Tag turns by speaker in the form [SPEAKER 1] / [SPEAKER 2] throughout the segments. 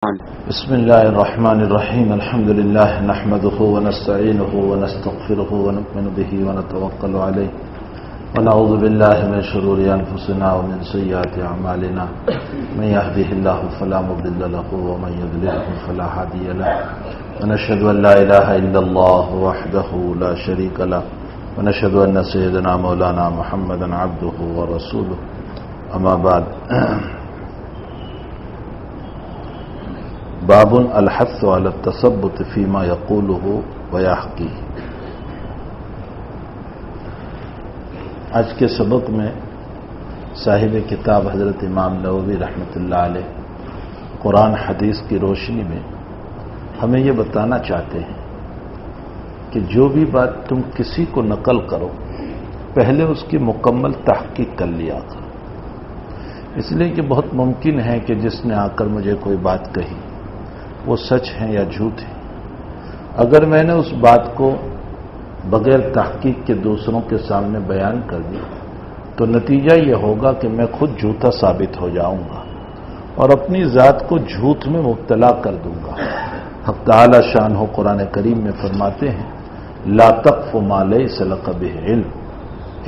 [SPEAKER 1] بسم الله الرحمن الرحيم الحمد لله نحمده ونستعينه ونستغفره ونؤمن به ونتوكل عليه ونعوذ بالله من شرور أنفسنا ومن سيئات أعمالنا من يهده الله فلا مضل له ومن يضلله فلا هادي له ونشهد أن لا إله إلا الله وحده لا شريك له ونشهد أن سيدنا مولانا محمدا عبده ورسوله أما بعد باب الحث على التثبت فيما يقوله ويحكيه. آج کے سبق میں صاحب کتاب حضرت امام نووی رحمۃ اللہ علیہ قرآن حدیث کی روشنی میں ہمیں یہ بتانا چاہتے ہیں کہ جو بھی بات تم کسی کو نقل کرو پہلے اس کی مکمل تحقیق کر لیا کرو، اس لیے کہ بہت ممکن ہے کہ جس نے آ کر مجھے کوئی بات کہی وہ سچ ہے یا جھوٹ ہے. اگر میں نے اس بات کو بغیر تحقیق کے دوسروں کے سامنے بیان کر دی تو نتیجہ یہ ہوگا کہ میں خود جھوٹا ثابت ہو جاؤں گا اور اپنی ذات کو جھوٹ میں مبتلا کر دوں گا. حق تعالی شان ہو قرآن کریم میں فرماتے ہیں لا تقف ما لیس لک بہ علم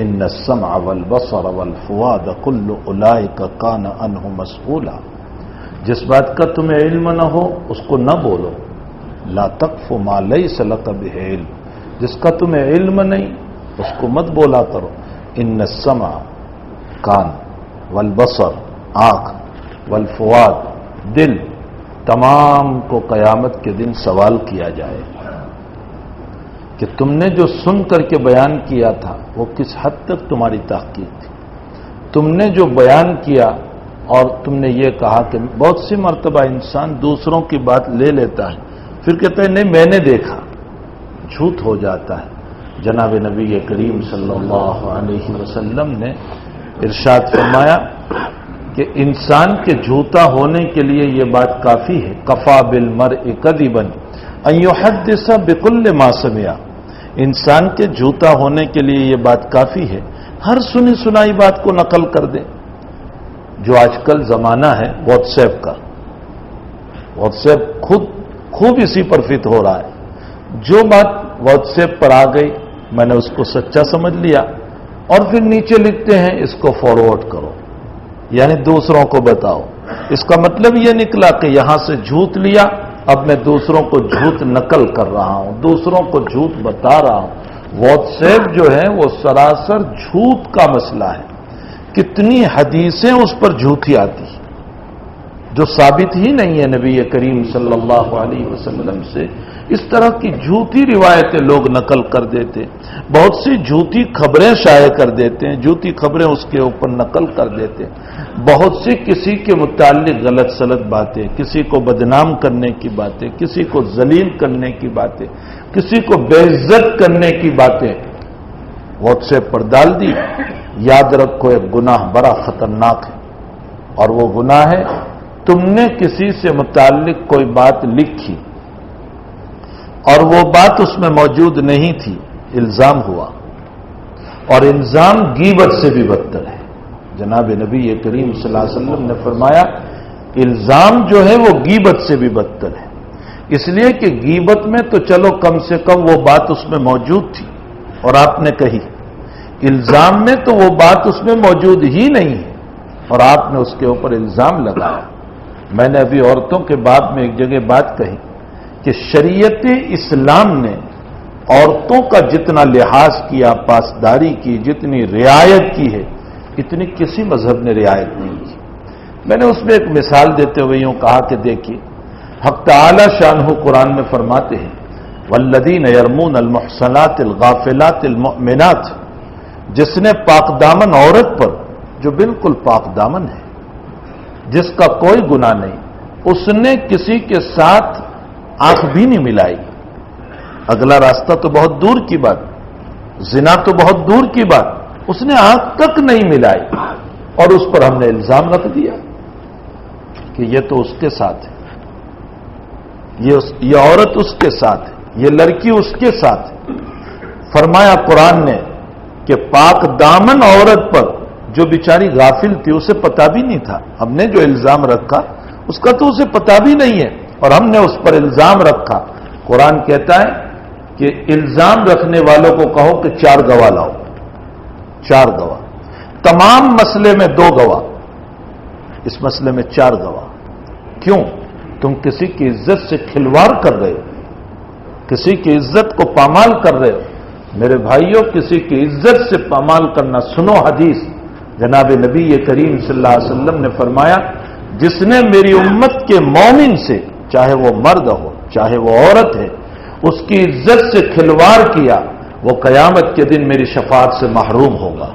[SPEAKER 1] ان السمع والبصر والفؤاد کل اولئک کان عنہ مسئولا. جس بات کا تمہیں علم نہ ہو اس کو نہ بولو. لا تقف ما لیس لک بہ علم، جس کا تمہیں علم نہیں اس کو مت بولا کرو. ان السمع کان، والبصر آنکھ، والفؤاد دل، تمام کو قیامت کے دن سوال کیا جائے کہ تم نے جو سن کر کے بیان کیا تھا وہ کس حد تک تمہاری تحقیق تھی. تم نے جو بیان کیا اور تم نے یہ کہا کہ بہت سی مرتبہ انسان دوسروں کی بات لے لیتا ہے پھر کہتا ہے نہیں میں نے دیکھا، جھوٹ ہو جاتا ہے. جناب نبی کریم صلی اللہ علیہ وسلم نے ارشاد فرمایا کہ انسان کے جھوٹا ہونے کے لیے یہ بات کافی ہے کفا بالمرء کذبا ان یحدث بکل ما سمع. انسان کے جھوٹا ہونے کے لیے یہ بات کافی ہے ہر سنی سنائی بات کو نقل کر دے. جو آج کل زمانہ ہے واٹس ایپ کا، واٹس ایپ خوب اسی پر فٹ ہو رہا ہے. جو بات واٹس ایپ پر آ گئی میں نے اس کو سچا سمجھ لیا اور پھر نیچے لکھتے ہیں اس کو فارورڈ کرو، یعنی دوسروں کو بتاؤ. اس کا مطلب یہ نکلا کہ یہاں سے جھوٹ لیا، اب میں دوسروں کو جھوٹ نقل کر رہا ہوں، دوسروں کو جھوٹ بتا رہا ہوں. واٹس ایپ جو ہے وہ سراسر جھوٹ کا مسئلہ ہے. کتنی حدیثیں اس پر جھوٹی آتی جو ثابت ہی نہیں ہے نبی کریم صلی اللہ علیہ وسلم سے. اس طرح کی جھوٹی روایتیں لوگ نقل کر دیتے، بہت سی جھوٹی خبریں شائع کر دیتے ہیں، جھوٹی خبریں اس کے اوپر نقل کر دیتے ہیں. بہت سی کسی کے متعلق غلط سلط باتیں، کسی کو بدنام کرنے کی باتیں، کسی کو ذلیل کرنے کی باتیں، کسی کو بے عزت کرنے کی باتیں واٹس ایپ پر ڈال دی. یاد رکھو ایک گناہ بڑا خطرناک ہے اور وہ گناہ ہے تم نے کسی سے متعلق کوئی بات لکھی اور وہ بات اس میں موجود نہیں تھی، الزام ہوا، اور الزام غیبت سے بھی بدتر ہے. جناب نبی کریم صلی اللہ علیہ وسلم نے فرمایا الزام جو ہے وہ غیبت سے بھی بدتر ہے. اس لیے کہ غیبت میں تو چلو کم سے کم وہ بات اس میں موجود تھی اور آپ نے کہی، الزام میں تو وہ بات اس میں موجود ہی نہیں ہے اور آپ نے اس کے اوپر الزام لگایا. میں نے ابھی عورتوں کے باب میں ایک جگہ بات کہی کہ شریعت اسلام نے عورتوں کا جتنا لحاظ کیا، پاسداری کی، جتنی رعایت کی ہے اتنی کسی مذہب نے رعایت نہیں کی. میں نے اس میں ایک مثال دیتے ہوئے یوں کہا کہ دیکھیے حق تعالی شانہ قرآن میں فرماتے ہیں والذین یرمون المحصنات الغافلات المؤمنات، جس نے پاک دامن عورت پر جو بالکل پاک دامن ہے، جس کا کوئی گناہ نہیں، اس نے کسی کے ساتھ آنکھ بھی نہیں ملائی. اگلا راستہ تو بہت دور کی بات، زنا تو بہت دور کی بات، اس نے آنکھ تک نہیں ملائی اور اس پر ہم نے الزام رکھ دیا کہ یہ تو اس کے ساتھ ہے، یہ عورت اس کے ساتھ ہے، یہ لڑکی اس کے ساتھ ہے. فرمایا قرآن نے کہ پاک دامن عورت پر جو بیچاری غافل تھی اسے پتا بھی نہیں تھا، ہم نے جو الزام رکھا اس کا تو اسے پتا بھی نہیں ہے، اور ہم نے اس پر الزام رکھا۔ قرآن کہتا ہے کہ الزام رکھنے والوں کو کہو کہ 4 گواہ لاؤ، 4 گواہ، تمام مسئلے میں 2 گواہ، اس مسئلے میں 4 گواہ۔ کیوں؟ تم کسی کی عزت سے کھلواڑ کر رہے ہو، کسی کی عزت کو پامال کر رہے ہو۔ میرے بھائیوں، کسی کی عزت سے پامال کرنا، سنو حدیث، جناب نبی کریم صلی اللہ علیہ وسلم نے فرمایا، جس نے میری امت کے مومن سے، چاہے وہ مرد ہو چاہے وہ عورت ہے، اس کی عزت سے کھلواڑ کیا، وہ قیامت کے دن میری شفاعت سے محروم ہوگا۔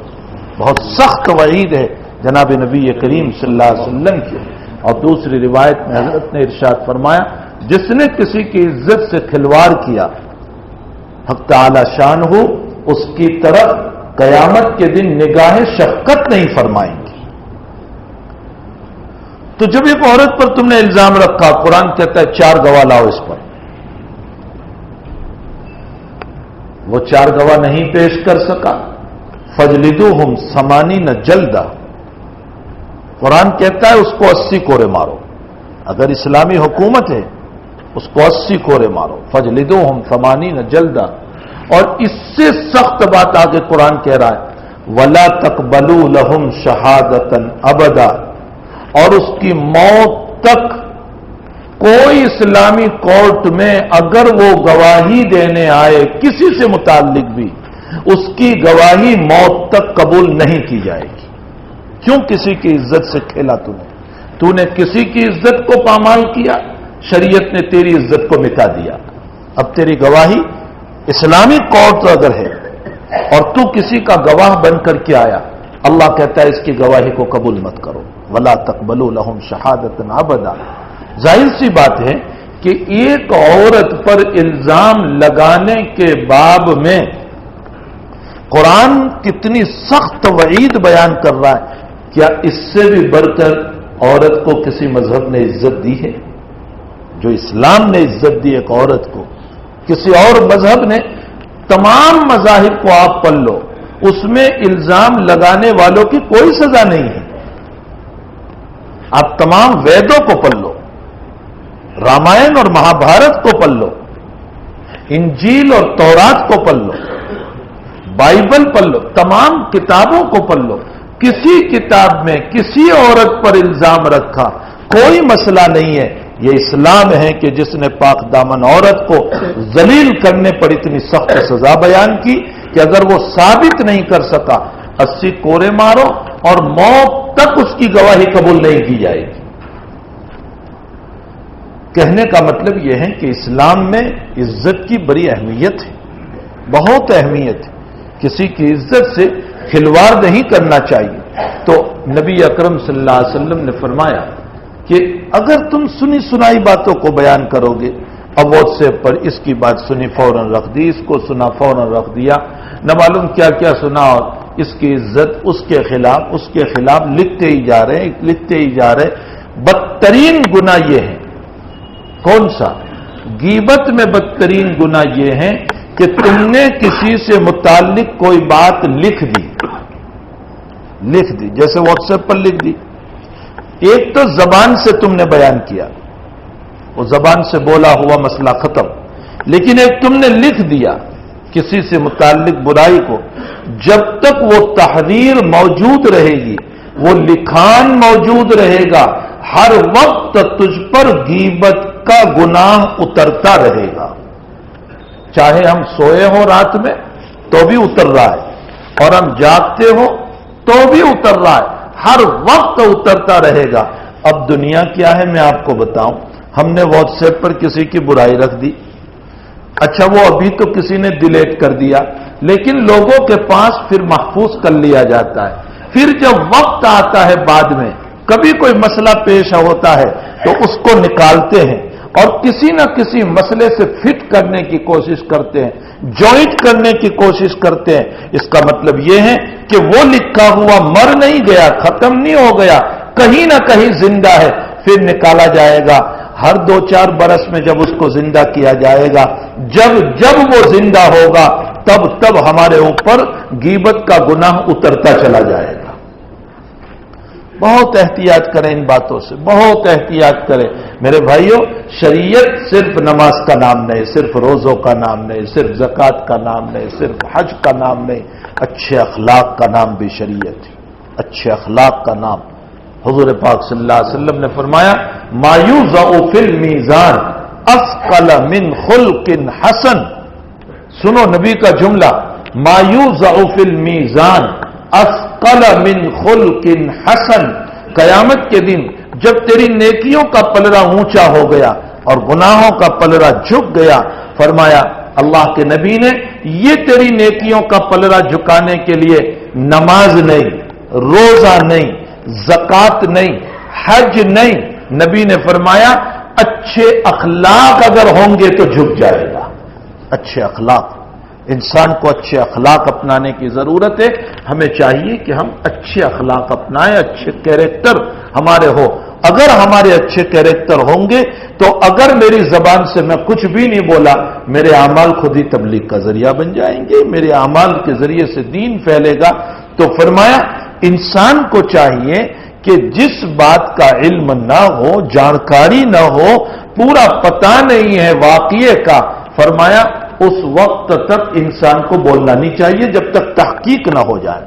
[SPEAKER 1] بہت سخت وعید ہے جناب نبی کریم صلی اللہ علیہ وسلم کی۔ اور دوسری روایت میں حضرت نے ارشاد فرمایا، جس نے کسی کی عزت سے کھلواڑ کیا، حق تعالی شان ہو، اس کی طرف قیامت کے دن نگاہ شفقت نہیں فرمائیں گی۔ تو جب ایک عورت پر تم نے الزام رکھا، قرآن کہتا ہے 4 گواہ لاؤ اس پر، وہ 4 گواہ نہیں پیش کر سکا، فجلدوہم 80 جلدہ، قرآن کہتا ہے اس کو 80 کوڑے مارو۔ اگر اسلامی حکومت ہے اس کو 80 کوڑے مارو، فجلدوہم 80 جلدہ۔ اور اس سے سخت بات آگے قرآن کہہ رہا ہے، وَلَا تَقْبَلُوا لَهُمْ شَهَادَةً أَبَدًا، اور اس کی موت تک کوئی اسلامی کورٹ میں اگر وہ گواہی دینے آئے کسی سے متعلق بھی، اس کی گواہی موت تک قبول نہیں کی جائے گی۔ کیوں؟ کسی کی عزت سے کھیلا تو نے کسی کی عزت کو پامال کیا، شریعت نے تیری عزت کو مٹا دیا۔ اب تیری گواہی اسلامی کورٹ اگر ہے اور تو کسی کا گواہ بن کر کے آیا، اللہ کہتا ہے اس کی گواہی کو قبول مت کرو، وَلَا تَقْبَلُوا لَهُمْ شَهَادَةً أَبَدًا۔ ظاہر سی بات ہے کہ ایک عورت پر الزام لگانے کے باب میں قرآن کتنی سخت وعید بیان کر رہا ہے، کیا اس سے بھی بڑھ کر عورت کو کسی مذہب نے عزت دی ہے؟ جو اسلام نے عزت دی ایک عورت کو، کسی اور مذہب نے، تمام مذاہب کو آپ پڑھ لو، اس میں الزام لگانے والوں کی کوئی سزا نہیں ہے۔ آپ تمام ویدوں کو پڑھ لو، رامائن اور مہابھارت کو پڑھ لو، انجیل اور تورات کو پڑھ لو، بائبل پڑھ لو، تمام کتابوں کو پڑھ لو، کسی کتاب میں کسی عورت پر الزام رکھا کوئی مسئلہ نہیں ہے۔ یہ اسلام ہے کہ جس نے پاک دامن عورت کو ذلیل کرنے پر اتنی سخت سزا بیان کی کہ اگر وہ ثابت نہیں کر سکا 80 کوڑے مارو اور موت تک اس کی گواہی قبول نہیں کی جائے گی۔ کہنے کا مطلب یہ ہے کہ اسلام میں عزت کی بڑی اہمیت ہے، بہت اہمیت ہے، کسی کی عزت سے کھلواڑ نہیں کرنا چاہیے۔ تو نبی اکرم صلی اللہ علیہ وسلم نے فرمایا کہ اگر تم سنی سنائی باتوں کو بیان کرو گے، اب واٹس ایپ پر اس کی بات سنی فوراً رکھ دی، اس کو سنا فوراً رکھ دیا، نہ معلوم کیا کیا سنا، اور اس کی عزت اس کے خلاف لکھتے ہی جا رہے ہیں، لکھتے ہی جا رہے۔ بدترین گناہ یہ ہے، کون سا؟ غیبت میں بدترین گناہ یہ ہے کہ تم نے کسی سے متعلق کوئی بات لکھ دی، جیسے واٹس ایپ پر لکھ دی۔ ایک تو زبان سے تم نے بیان کیا، وہ زبان سے بولا ہوا مسئلہ ختم، لیکن ایک تم نے لکھ دیا کسی سے متعلق برائی کو، جب تک وہ تحریر موجود رہے گی، وہ لکھان موجود رہے گا، ہر وقت تجھ پر غیبت کا گناہ اترتا رہے گا۔ چاہے ہم سوئے ہوں رات میں تو بھی اتر رہا ہے، اور ہم جاگتے ہوں تو بھی اتر رہا ہے، ہر وقت اترتا رہے گا۔ اب دنیا کیا ہے میں آپ کو بتاؤں، ہم نے واٹس ایپ پر کسی کی برائی رکھ دی، اچھا وہ ابھی تو کسی نے ڈیلیٹ کر دیا، لیکن لوگوں کے پاس پھر محفوظ کر لیا جاتا ہے، پھر جب وقت آتا ہے بعد میں کبھی کوئی مسئلہ پیش ہوتا ہے تو اس کو نکالتے ہیں اور کسی نہ کسی مسئلے سے فٹ کرنے کی کوشش کرتے ہیں، جوائنٹ کرنے کی کوشش کرتے ہیں۔ اس کا مطلب یہ ہے کہ وہ لکھا ہوا مر نہیں گیا، ختم نہیں ہو گیا، کہیں نہ کہیں زندہ ہے، پھر نکالا جائے گا۔ ہر 2-4 برس میں جب اس کو زندہ کیا جائے گا، جب وہ زندہ ہوگا تب ہمارے اوپر غیبت کا گناہ اترتا چلا جائے گا۔ بہت احتیاط کریں ان باتوں سے، بہت احتیاط کریں میرے بھائیوں۔ شریعت صرف نماز کا نام نہیں، صرف روزوں کا نام نہیں، صرف زکوٰۃ کا نام نہیں، صرف حج کا نام نہیں، اچھے اخلاق کا نام بھی شریعت ہے، اچھے اخلاق کا نام۔ حضور پاک صلی اللہ علیہ وسلم نے فرمایا ما یوضع فی المیزان اثقل من خلق حسن۔ سنو نبی کا جملہ، ما یوضع فی المیزان اثقل من خلق حسن۔ قیامت کے دن جب تیری نیکیوں کا پلڑا اونچا ہو گیا اور گناہوں کا پلڑا جھک گیا، فرمایا اللہ کے نبی نے یہ تیری نیکیوں کا پلڑا جھکانے کے لیے نماز نہیں، روزہ نہیں، زکوٰۃ نہیں، حج نہیں، نبی نے فرمایا اچھے اخلاق اگر ہوں گے تو جھک جائے گا۔ اچھے اخلاق، انسان کو اچھے اخلاق اپنانے کی ضرورت ہے۔ ہمیں چاہیے کہ ہم اچھے اخلاق اپنائیں، اچھے کیریکٹر ہمارے ہو۔ اگر ہمارے اچھے کیریکٹر ہوں گے تو اگر میری زبان سے میں کچھ بھی نہیں بولا، میرے اعمال خود ہی تبلیغ کا ذریعہ بن جائیں گے، میرے اعمال کے ذریعے سے دین پھیلے گا۔ تو فرمایا انسان کو چاہیے کہ جس بات کا علم نہ ہو، جانکاری نہ ہو، پورا پتہ نہیں ہے واقعے کا، فرمایا اس وقت تک انسان کو بولنا نہیں چاہیے جب تک تحقیق نہ ہو جائے۔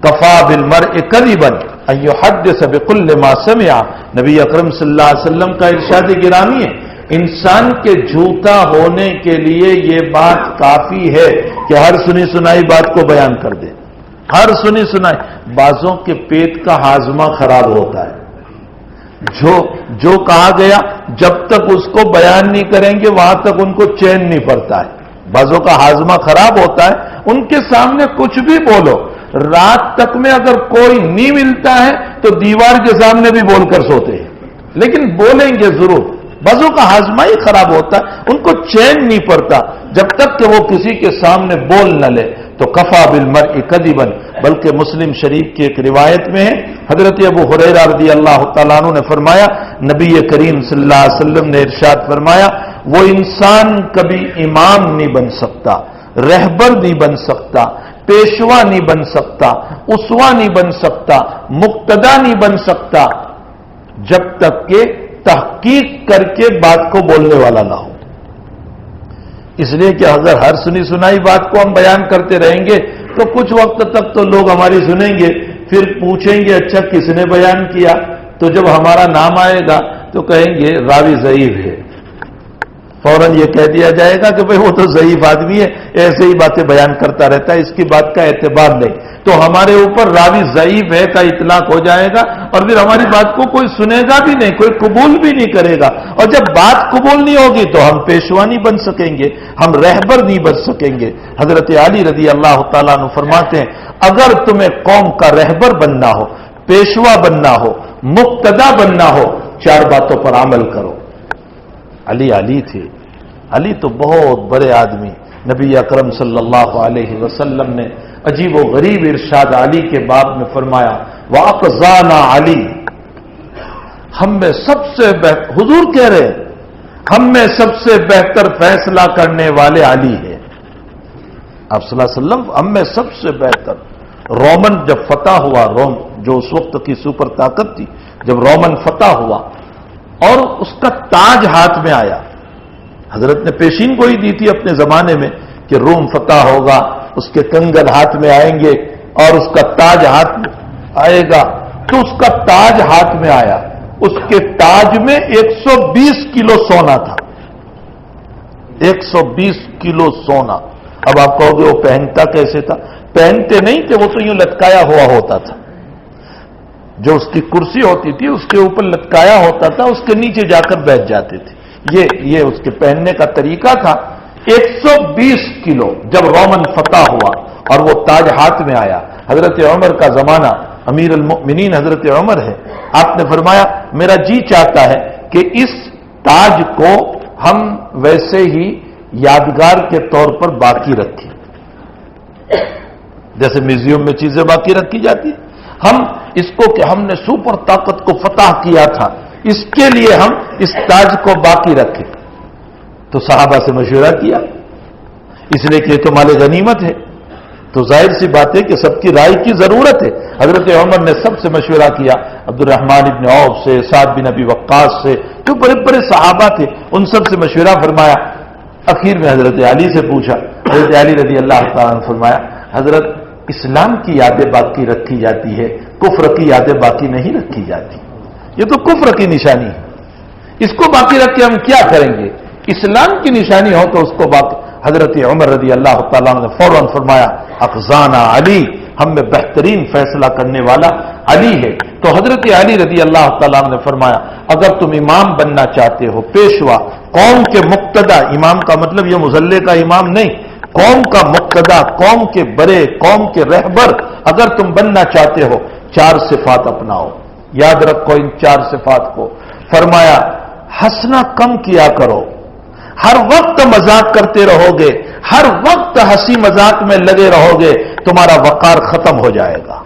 [SPEAKER 1] کفا بالمرء کذبا ان یحدث بکل ما سمع، نبی اکرم صلی اللہ علیہ وسلم کا ارشاد گرامی ہے، انسان کے جھوٹا ہونے کے لیے یہ بات کافی ہے کہ ہر سنی سنائی بات کو بیان کر دے، ہر سنی سنائی۔ بعضوں کے پیٹ کا ہاضمہ خراب ہوتا ہے، جو کہا گیا جب تک اس کو بیان نہیں کریں گے وہاں تک ان کو چین نہیں پڑتا ہے۔ بعضوں کا ہاضمہ خراب ہوتا ہے، ان کے سامنے کچھ بھی بولو، رات تک میں اگر کوئی نہیں ملتا ہے تو دیوار کے سامنے بھی بول کر سوتے ہیں، لیکن بولیں گے ضرور۔ بعضوں کا ہاضمہ ہی خراب ہوتا ہے، ان کو چین نہیں پڑتا جب تک کہ وہ کسی کے سامنے بول نہ لے۔ تو کفا بالمرء کذبا، بلکہ مسلم شریف کی ایک روایت میں ہے، حضرت ابو ہریرہ رضی اللہ تعالیٰ عنہ نے فرمایا نبی کریم صلی اللہ علیہ وسلم نے ارشاد فرمایا وہ انسان کبھی امام نہیں بن سکتا، رہبر نہیں بن سکتا، پیشوا نہیں بن سکتا، اسوا نہیں بن سکتا، مقتدا نہیں بن سکتا جب تک کہ تحقیق کر کے بات کو بولنے والا نہ ہو۔ اس لیے کہ اگر ہر سنی سنائی بات کو ہم بیان کرتے رہیں گے تو کچھ وقت تک تو لوگ ہماری سنیں گے، پھر پوچھیں گے اچھا کس نے بیان کیا، تو جب ہمارا نام آئے گا تو کہیں گے راوی ضعیف ہے، فوراً یہ کہہ دیا جائے گا کہ بھئی وہ تو ضعیف آدمی ہے، ایسے ہی باتیں بیان کرتا رہتا ہے، اس کی بات کا اعتبار نہیں۔ تو ہمارے اوپر راوی ضعیف ہے کا اطلاق ہو جائے گا اور پھر ہماری بات کو کوئی سنے گا بھی نہیں، کوئی قبول بھی نہیں کرے گا، اور جب بات قبول نہیں ہوگی تو ہم پیشوا نہیں بن سکیں گے، ہم رہبر نہیں بن سکیں گے۔ حضرت علی رضی اللہ تعالیٰ عنہ فرماتے ہیں اگر تمہیں قوم کا رہبر بننا ہو، پیشوا بننا ہو، مقتدا بننا ہو، 4 باتوں پر عمل کرو۔ علی تھے، علی تو بہت بڑے آدمی، نبی اکرم صلی اللہ علیہ وسلم نے عجیب و غریب ارشاد علی کے باب میں فرمایا وَأَقْزَانَا علی، ہم میں سب سے بہتر، حضور کہہ رہے ہیں ہم میں سب سے بہتر فیصلہ کرنے والے علی ہیں۔ آپ صلی اللہ علیہ وسلم ہم میں سب سے بہتر۔ رومن جب فتح ہوا، روم جو اس وقت کی سپر طاقت تھی، جب رومن فتح ہوا اور اس کا تاج ہاتھ میں آیا، حضرت نے پیشین گوئی دی تھی اپنے زمانے میں کہ روم فتح ہوگا، اس کے کنگن ہاتھ میں آئیں گے اور اس کا تاج ہاتھ میں آئے گا، تو اس کا تاج ہاتھ میں آیا، اس کے تاج میں 120 کلو سونا تھا، 120 کلو سونا۔ اب آپ کہو گے وہ پہنتا کیسے تھا؟ پہنتے نہیں تھے، وہ تو یوں لٹکایا ہوا ہوتا تھا، جو اس کی کرسی ہوتی تھی اس کے اوپر لٹکایا ہوتا تھا، اس کے نیچے جا کر بیٹھ جاتے تھے، یہ اس کے پہننے کا طریقہ تھا۔ 120 کلو جب رومن فتح ہوا اور وہ تاج ہاتھ میں آیا، حضرت عمر کا زمانہ، امیر المؤمنین حضرت عمر ہے، آپ نے فرمایا میرا جی چاہتا ہے کہ اس تاج کو ہم ویسے ہی یادگار کے طور پر باقی رکھیں، جیسے میوزیم میں چیزیں باقی رکھی جاتی ہیں، ہم اس کو کہ ہم نے سپر طاقت کو فتح کیا تھا، اس کے لیے ہم اس تاج کو باقی رکھیں۔ تو صحابہ سے مشورہ کیا، اس لیے کہ یہ تو مال غنیمت ہے، تو ظاہر سی بات ہے کہ سب کی رائے کی ضرورت ہے. حضرت عمر نے سب سے مشورہ کیا, عبد الرحمن ابن عوف سے, سعد بن ابی وقاص سے, جو بڑے بڑے صحابہ تھے ان سب سے مشورہ فرمایا. اخیر میں حضرت علی سے پوچھا. حضرت علی رضی اللہ تعالیٰ نے فرمایا, حضرت اسلام کی یادیں باقی رکھی جاتی ہے, کفر کی یادیں باقی نہیں رکھی جاتی. یہ تو کفر کی نشانی ہے, اس کو باقی رکھ کے ہم کیا کریں گے؟ اسلام کی نشانی ہو تو اس کو باقی. حضرت عمر رضی اللہ تعالیٰ نے فوراً فرمایا, اخزانہ علی, ہم میں بہترین فیصلہ کرنے والا علی ہے. تو حضرت علی رضی اللہ تعالیٰ نے فرمایا, اگر تم امام بننا چاہتے ہو, پیشوا, قوم کے مقتدا, امام کا مطلب یہ مصلی کا امام نہیں, قوم کا مقتدا, قوم کے بڑے, قوم کے رہبر اگر تم بننا چاہتے ہو, 4 صفات اپناؤ. یاد رکھو ان 4 صفات کو. فرمایا, ہنسنا کم کیا کرو, ہر وقت مذاق کرتے رہو گے, ہر وقت ہنسی مذاق میں لگے رہو گے, تمہارا وقار ختم ہو جائے گا.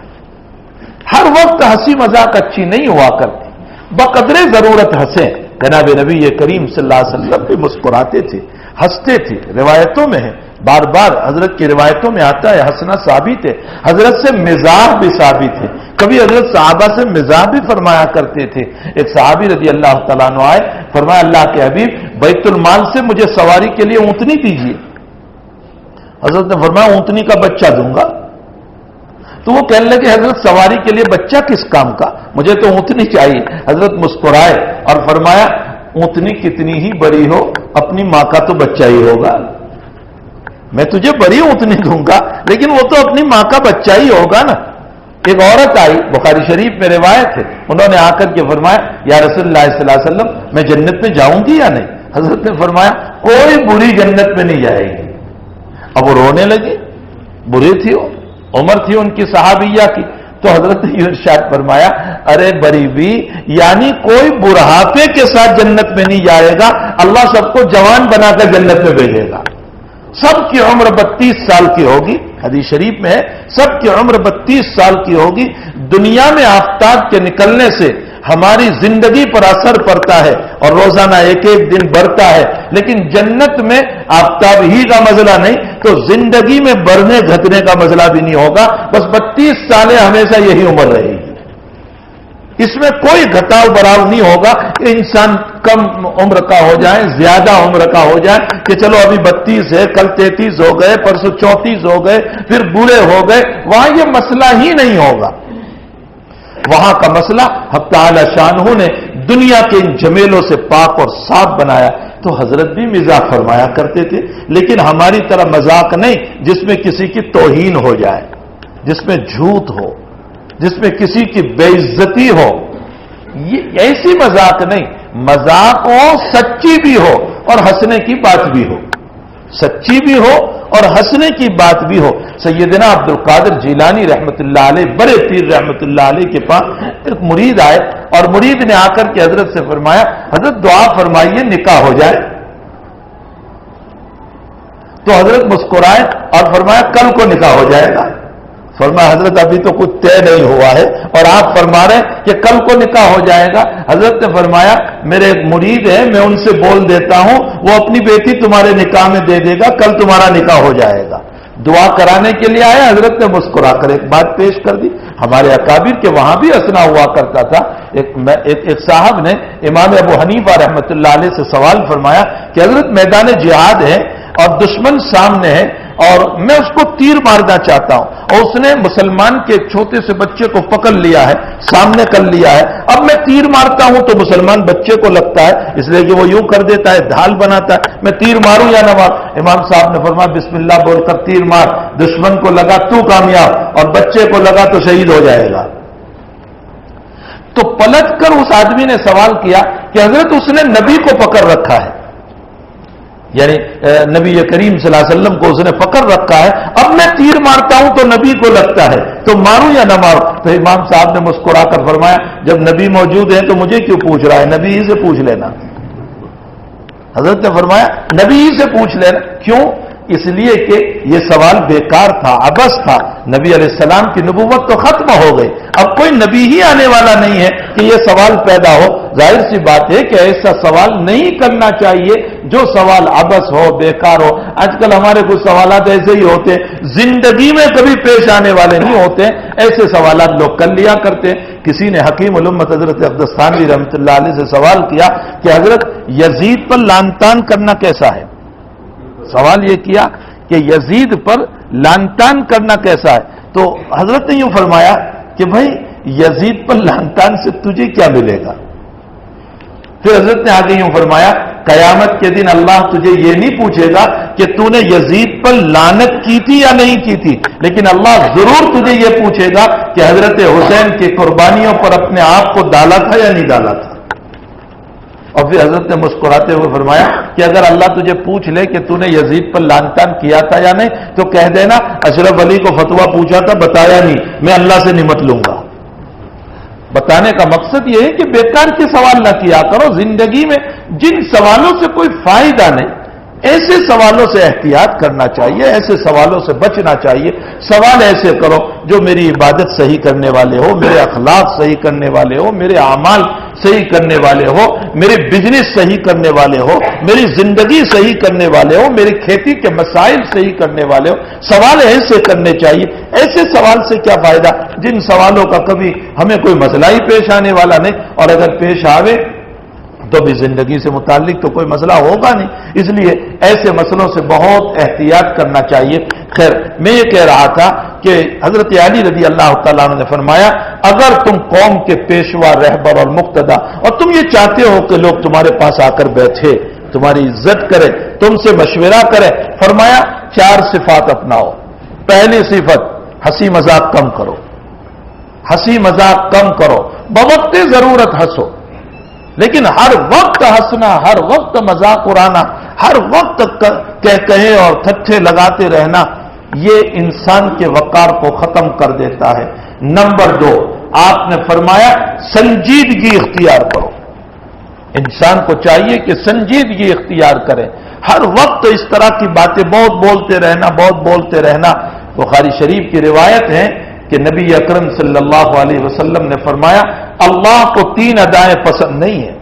[SPEAKER 1] ہر وقت ہنسی مذاق اچھی نہیں ہوا کرتی, بقدر ضرورت ہنسیں. جناب نبی کریم صلی اللہ علیہ وسلم بھی مسکراتے تھے, ہنستے تھے. روایتوں میں ہے, بار بار حضرت کی روایتوں میں آتا ہے ہنسنا ثابت ہے. حضرت سے مزاح بھی ثابت ہے. کبھی حضرت صحابہ سے مزاح بھی فرمایا کرتے تھے. ایک صحابی رضی اللہ تعالیٰ عنہ آئے, فرمایا, اللہ کے حبیب, بیت المال سے مجھے سواری کے لیے اونٹنی دیجیے. حضرت نے فرمایا, اونٹنی کا بچہ دوں گا. تو وہ کہنے لگے, حضرت سواری کے لیے بچہ کس کام کا, مجھے تو اونٹنی چاہیے. حضرت مسکرائے اور فرمایا, اونٹنی کتنی ہی بڑی ہو, اپنی ماں کا تو بچہ ہی ہوگا. میں تجھے بڑی اونٹنی دوں گا, لیکن وہ تو اپنی ماں کا بچہ ہی ہوگا نا. ایک عورت آئی, بخاری شریف میں روایت ہے, انہوں نے آ کر کے فرمایا, یا رسول اللہ صلی اللہ علیہ وسلم, میں جنت میں جاؤں گی یا نہیں؟ حضرت نے فرمایا, کوئی بری جنت میں نہیں جائے گی. اب وہ رونے لگے, بری تھی وہ, عمر تھی ان کی صحابیہ کی. تو حضرت نے ارشاد فرمایا, ارے بریوی, یعنی کوئی بڑھاپے کے ساتھ جنت میں نہیں جائے گا, اللہ سب کو جوان بنا کر جنت میں بھیجے گا. سب کی عمر 32 سال کی ہوگی, حدیث شریف میں ہے, سب کی عمر 32 سال کی ہوگی. دنیا میں آفتاب کے نکلنے سے ہماری زندگی پر اثر پڑتا ہے اور روزانہ ایک ایک دن بڑھتا ہے, لیکن جنت میں آفتاب ہی کا مسئلہ نہیں, تو زندگی میں بڑھنے گھٹنے کا مسئلہ بھی نہیں ہوگا. بس 32 سالیں ہمیشہ یہی عمر رہے گی. اس میں کوئی گھٹاؤ بڑھاؤ نہیں ہوگا کہ انسان کم عمر کا ہو جائے, زیادہ عمر کا ہو جائے, کہ چلو ابھی 32 ہے, کل 33 ہو گئے, پرسوں 34 ہو گئے, پھر بوڑھے ہو گئے. وہاں یہ مسئلہ ہی نہیں ہوگا. وہاں کا مسئلہ حق تعالی شانہ نے دنیا کے ان جمیلوں سے پاک اور صاف بنایا. تو حضرت بھی مزاح فرمایا کرتے تھے, لیکن ہماری طرح مذاق نہیں جس میں کسی کی توہین ہو جائے, جس میں جھوٹ ہو, جس میں کسی کی بے عزتی ہو. یہ ایسی مذاق نہیں. مذاق ہو, سچی بھی ہو اور ہنسنے کی بات بھی ہو, سچی بھی ہو اور ہنسنے کی بات بھی ہو. سیدنا عبد القادر جیلانی رحمت اللہ علیہ, بڑے پیر رحمت اللہ علیہ کے پاس ایک مرید آئے, اور مرید نے آ کر کے حضرت سے فرمایا, حضرت دعا فرمائیے نکاح ہو جائے. تو حضرت مسکرائے اور فرمایا, کل کو نکاح ہو جائے گا. فرمایا, حضرت ابھی تو کچھ طے نہیں ہوا ہے اور آپ فرما رہے ہیں کہ کل کو نکاح ہو جائے گا. حضرت نے فرمایا, میرے ایک مرید ہے, میں ان سے بول دیتا ہوں, وہ اپنی بیٹی تمہارے نکاح میں دے دے گا, کل تمہارا نکاح ہو جائے گا. دعا کرانے کے لیے آیا, حضرت نے مسکرا کر ایک بات پیش کر دی. ہمارے اکابر کے وہاں بھی ہنسنا ہوا کرتا تھا. ایک صاحب نے امام ابو حنیفہ رحمۃ اللہ علیہ سے سوال فرمایا کہ حضرت میدان جہاد ہے اور دشمن سامنے ہے, اور میں اس کو تیر مارنا چاہتا ہوں, اور اس نے مسلمان کے ایک چھوٹے سے بچے کو پکڑ لیا ہے, سامنے کر لیا ہے. اب میں تیر مارتا ہوں تو مسلمان بچے کو لگتا ہے, اس لیے کہ وہ یوں کر دیتا ہے, ڈھال بناتا ہے, میں تیر ماروں یا نہ ماروں؟ امام صاحب نے فرمایا, بسم اللہ بول کر تیر مار, دشمن کو لگا تو کامیاب, اور بچے کو لگا تو شہید ہو جائے گا. تو پلٹ کر اس آدمی نے سوال کیا کہ حضرت اس نے نبی کو پکڑ رکھا ہے, یعنی نبی کریم صلی اللہ علیہ وسلم کو اس نے پکڑ رکھا ہے, اب میں تیر مارتا ہوں تو نبی کو لگتا ہے, تو ماروں یا نہ ماروں؟ تو امام صاحب نے مسکرا کر فرمایا, جب نبی موجود ہیں تو مجھے کیوں پوچھ رہا ہے, نبی ہی سے پوچھ لینا. حضرت نے فرمایا, نبی ہی سے پوچھ لینا. کیوں؟ اس لیے کہ یہ سوال بیکار تھا, عبث تھا. نبی علیہ السلام کی نبوت تو ختم ہو گئی, اب کوئی نبی ہی آنے والا نہیں ہے کہ یہ سوال پیدا ہو. ظاہر سی بات ہے کہ ایسا سوال نہیں کرنا چاہیے جو سوال عبث ہو، بیکار ہو. آج کل ہمارے کچھ سوالات ایسے ہی ہوتے ہیں، زندگی میں کبھی پیش آنے والے نہیں ہوتے، ایسے سوالات لوگ کر لیا کرتے. کسی نے حکیم الامت حضرت عبدالثانوی رحمۃ اللہ علیہ سے سوال کیا کہ حضرت یزید پر لعن طعن کرنا کیسا ہے؟ سوال یہ کیا کہ یزید پر لعن طعن کرنا کیسا ہے؟ تو حضرت نے یوں فرمایا کہ بھائی یزید پر لعن طعن سے تجھے کیا ملے گا؟ پھر حضرت نے آگے یوں فرمایا قیامت کے دن اللہ تجھے یہ نہیں پوچھے گا کہ تو نے یزید پر لعنت کی تھی یا نہیں کی تھی، لیکن اللہ ضرور تجھے یہ پوچھے گا کہ حضرت حسین کی قربانیوں پر اپنے آپ کو ڈالا تھا یا نہیں ڈالا تھا. اور پھر حضرت نے مسکراتے ہوئے فرمایا کہ اگر اللہ تجھے پوچھ لے کہ تو نے یزید پر لعن طعن کیا تھا یا نہیں تو کہہ دینا اشرف علی کو فتویٰ پوچھا تھا بتایا نہیں، میں اللہ سے نمٹ لوں گا. بتانے کا مقصد یہ ہے کہ بیکار کے سوال نہ کیا کرو. زندگی میں جن سوالوں سے کوئی فائدہ نہیں، ایسے سوالوں سے احتیاط کرنا چاہیے، ایسے سوالوں سے بچنا چاہیے. سوال ایسے کرو جو میری عبادت صحیح کرنے والے ہو، میرے اخلاق صحیح کرنے والے ہو، میرے اعمال صحیح کرنے والے ہو، میرے بزنس صحیح کرنے والے ہو، میری زندگی صحیح کرنے والے ہو، میری کھیتی کے مسائل صحیح کرنے والے ہو. سوال ایسے کرنے چاہیے. ایسے سوال سے کیا فائدہ جن سوالوں کا کبھی ہمیں کوئی مسئلہ ہی پیش آنے والا نہیں، اور اگر پیش آوے تو بھی زندگی سے متعلق تو کوئی مسئلہ ہوگا نہیں. اس لیے ایسے مسئلوں سے بہت احتیاط کرنا چاہیے. خیر، میں یہ کہہ رہا تھا کہ حضرت علی رضی اللہ تعالیٰ عنہ نے فرمایا اگر تم قوم کے پیشوا، رہبر اور مقتدا، اور تم یہ چاہتے ہو کہ لوگ تمہارے پاس آ کر بیٹھے، تمہاری عزت کرے، تم سے مشورہ کرے، فرمایا 4 صفات اپناؤ. پہلی صفت ہنسی مذاق کم کرو. ہنسی مذاق کم کرو، بوقت ضرورت ہنسو، لیکن ہر وقت ہنسنا، ہر وقت مذاق اڑانا، ہر وقت کہے اور ٹھٹھے لگاتے رہنا، یہ انسان کے وقار کو ختم کر دیتا ہے. نمبر 2، آپ نے فرمایا سنجیدگی اختیار کرو. انسان کو چاہیے کہ سنجیدگی اختیار کرے. ہر وقت اس طرح کی باتیں بہت بولتے رہنا. بخاری شریف کی روایت ہے کہ نبی اکرم صلی اللہ علیہ وسلم نے فرمایا اللہ کو 3 ادائیں پسند نہیں ہیں.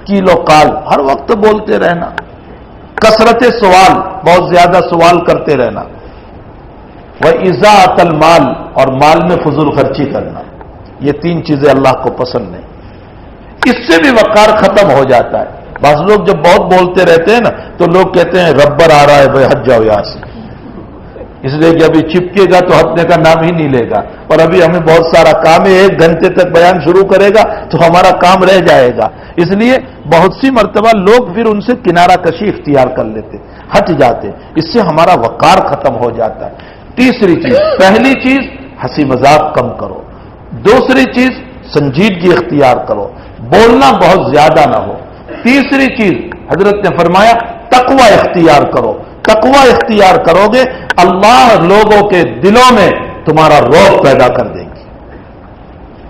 [SPEAKER 1] کیل و قال، ہر وقت بولتے رہنا. کثرت سوال، بہت زیادہ سوال کرتے رہنا. وَإِضَاعَةَ الْمَالِ، اور مال میں فضول خرچی کرنا. یہ 3 چیزیں اللہ کو پسند نہیں. اس سے بھی وقار ختم ہو جاتا ہے. بعض لوگ جب بہت بولتے رہتے ہیں نا تو لوگ کہتے ہیں ربر آ رہا ہے بھائی ہٹ جاؤ یہاں سے، اس لیے کہ ابھی چپکے گا تو ہٹنے کا نام ہی نہیں لے گا، اور ابھی ہمیں بہت سارا کام ہے، 1 گھنٹے تک بیان شروع کرے گا تو ہمارا کام رہ جائے گا. اس لیے بہت سی مرتبہ لوگ پھر ان سے کنارہ کشی اختیار کر لیتے، ہٹ جاتے. اس سے ہمارا وقار ختم ہو جاتا ہے. تیسری چیز، پہلی چیز ہنسی مذاق کم کرو. دوسری چیز سنجیدگی اختیار کرو، بولنا بہت زیادہ نہ ہو. تیسری چیز حضرت نے فرمایا تقوی اختیار کرو. تقوی اختیار کرو گے اللہ لوگوں کے دلوں میں تمہارا رعب پیدا کر دیں گے.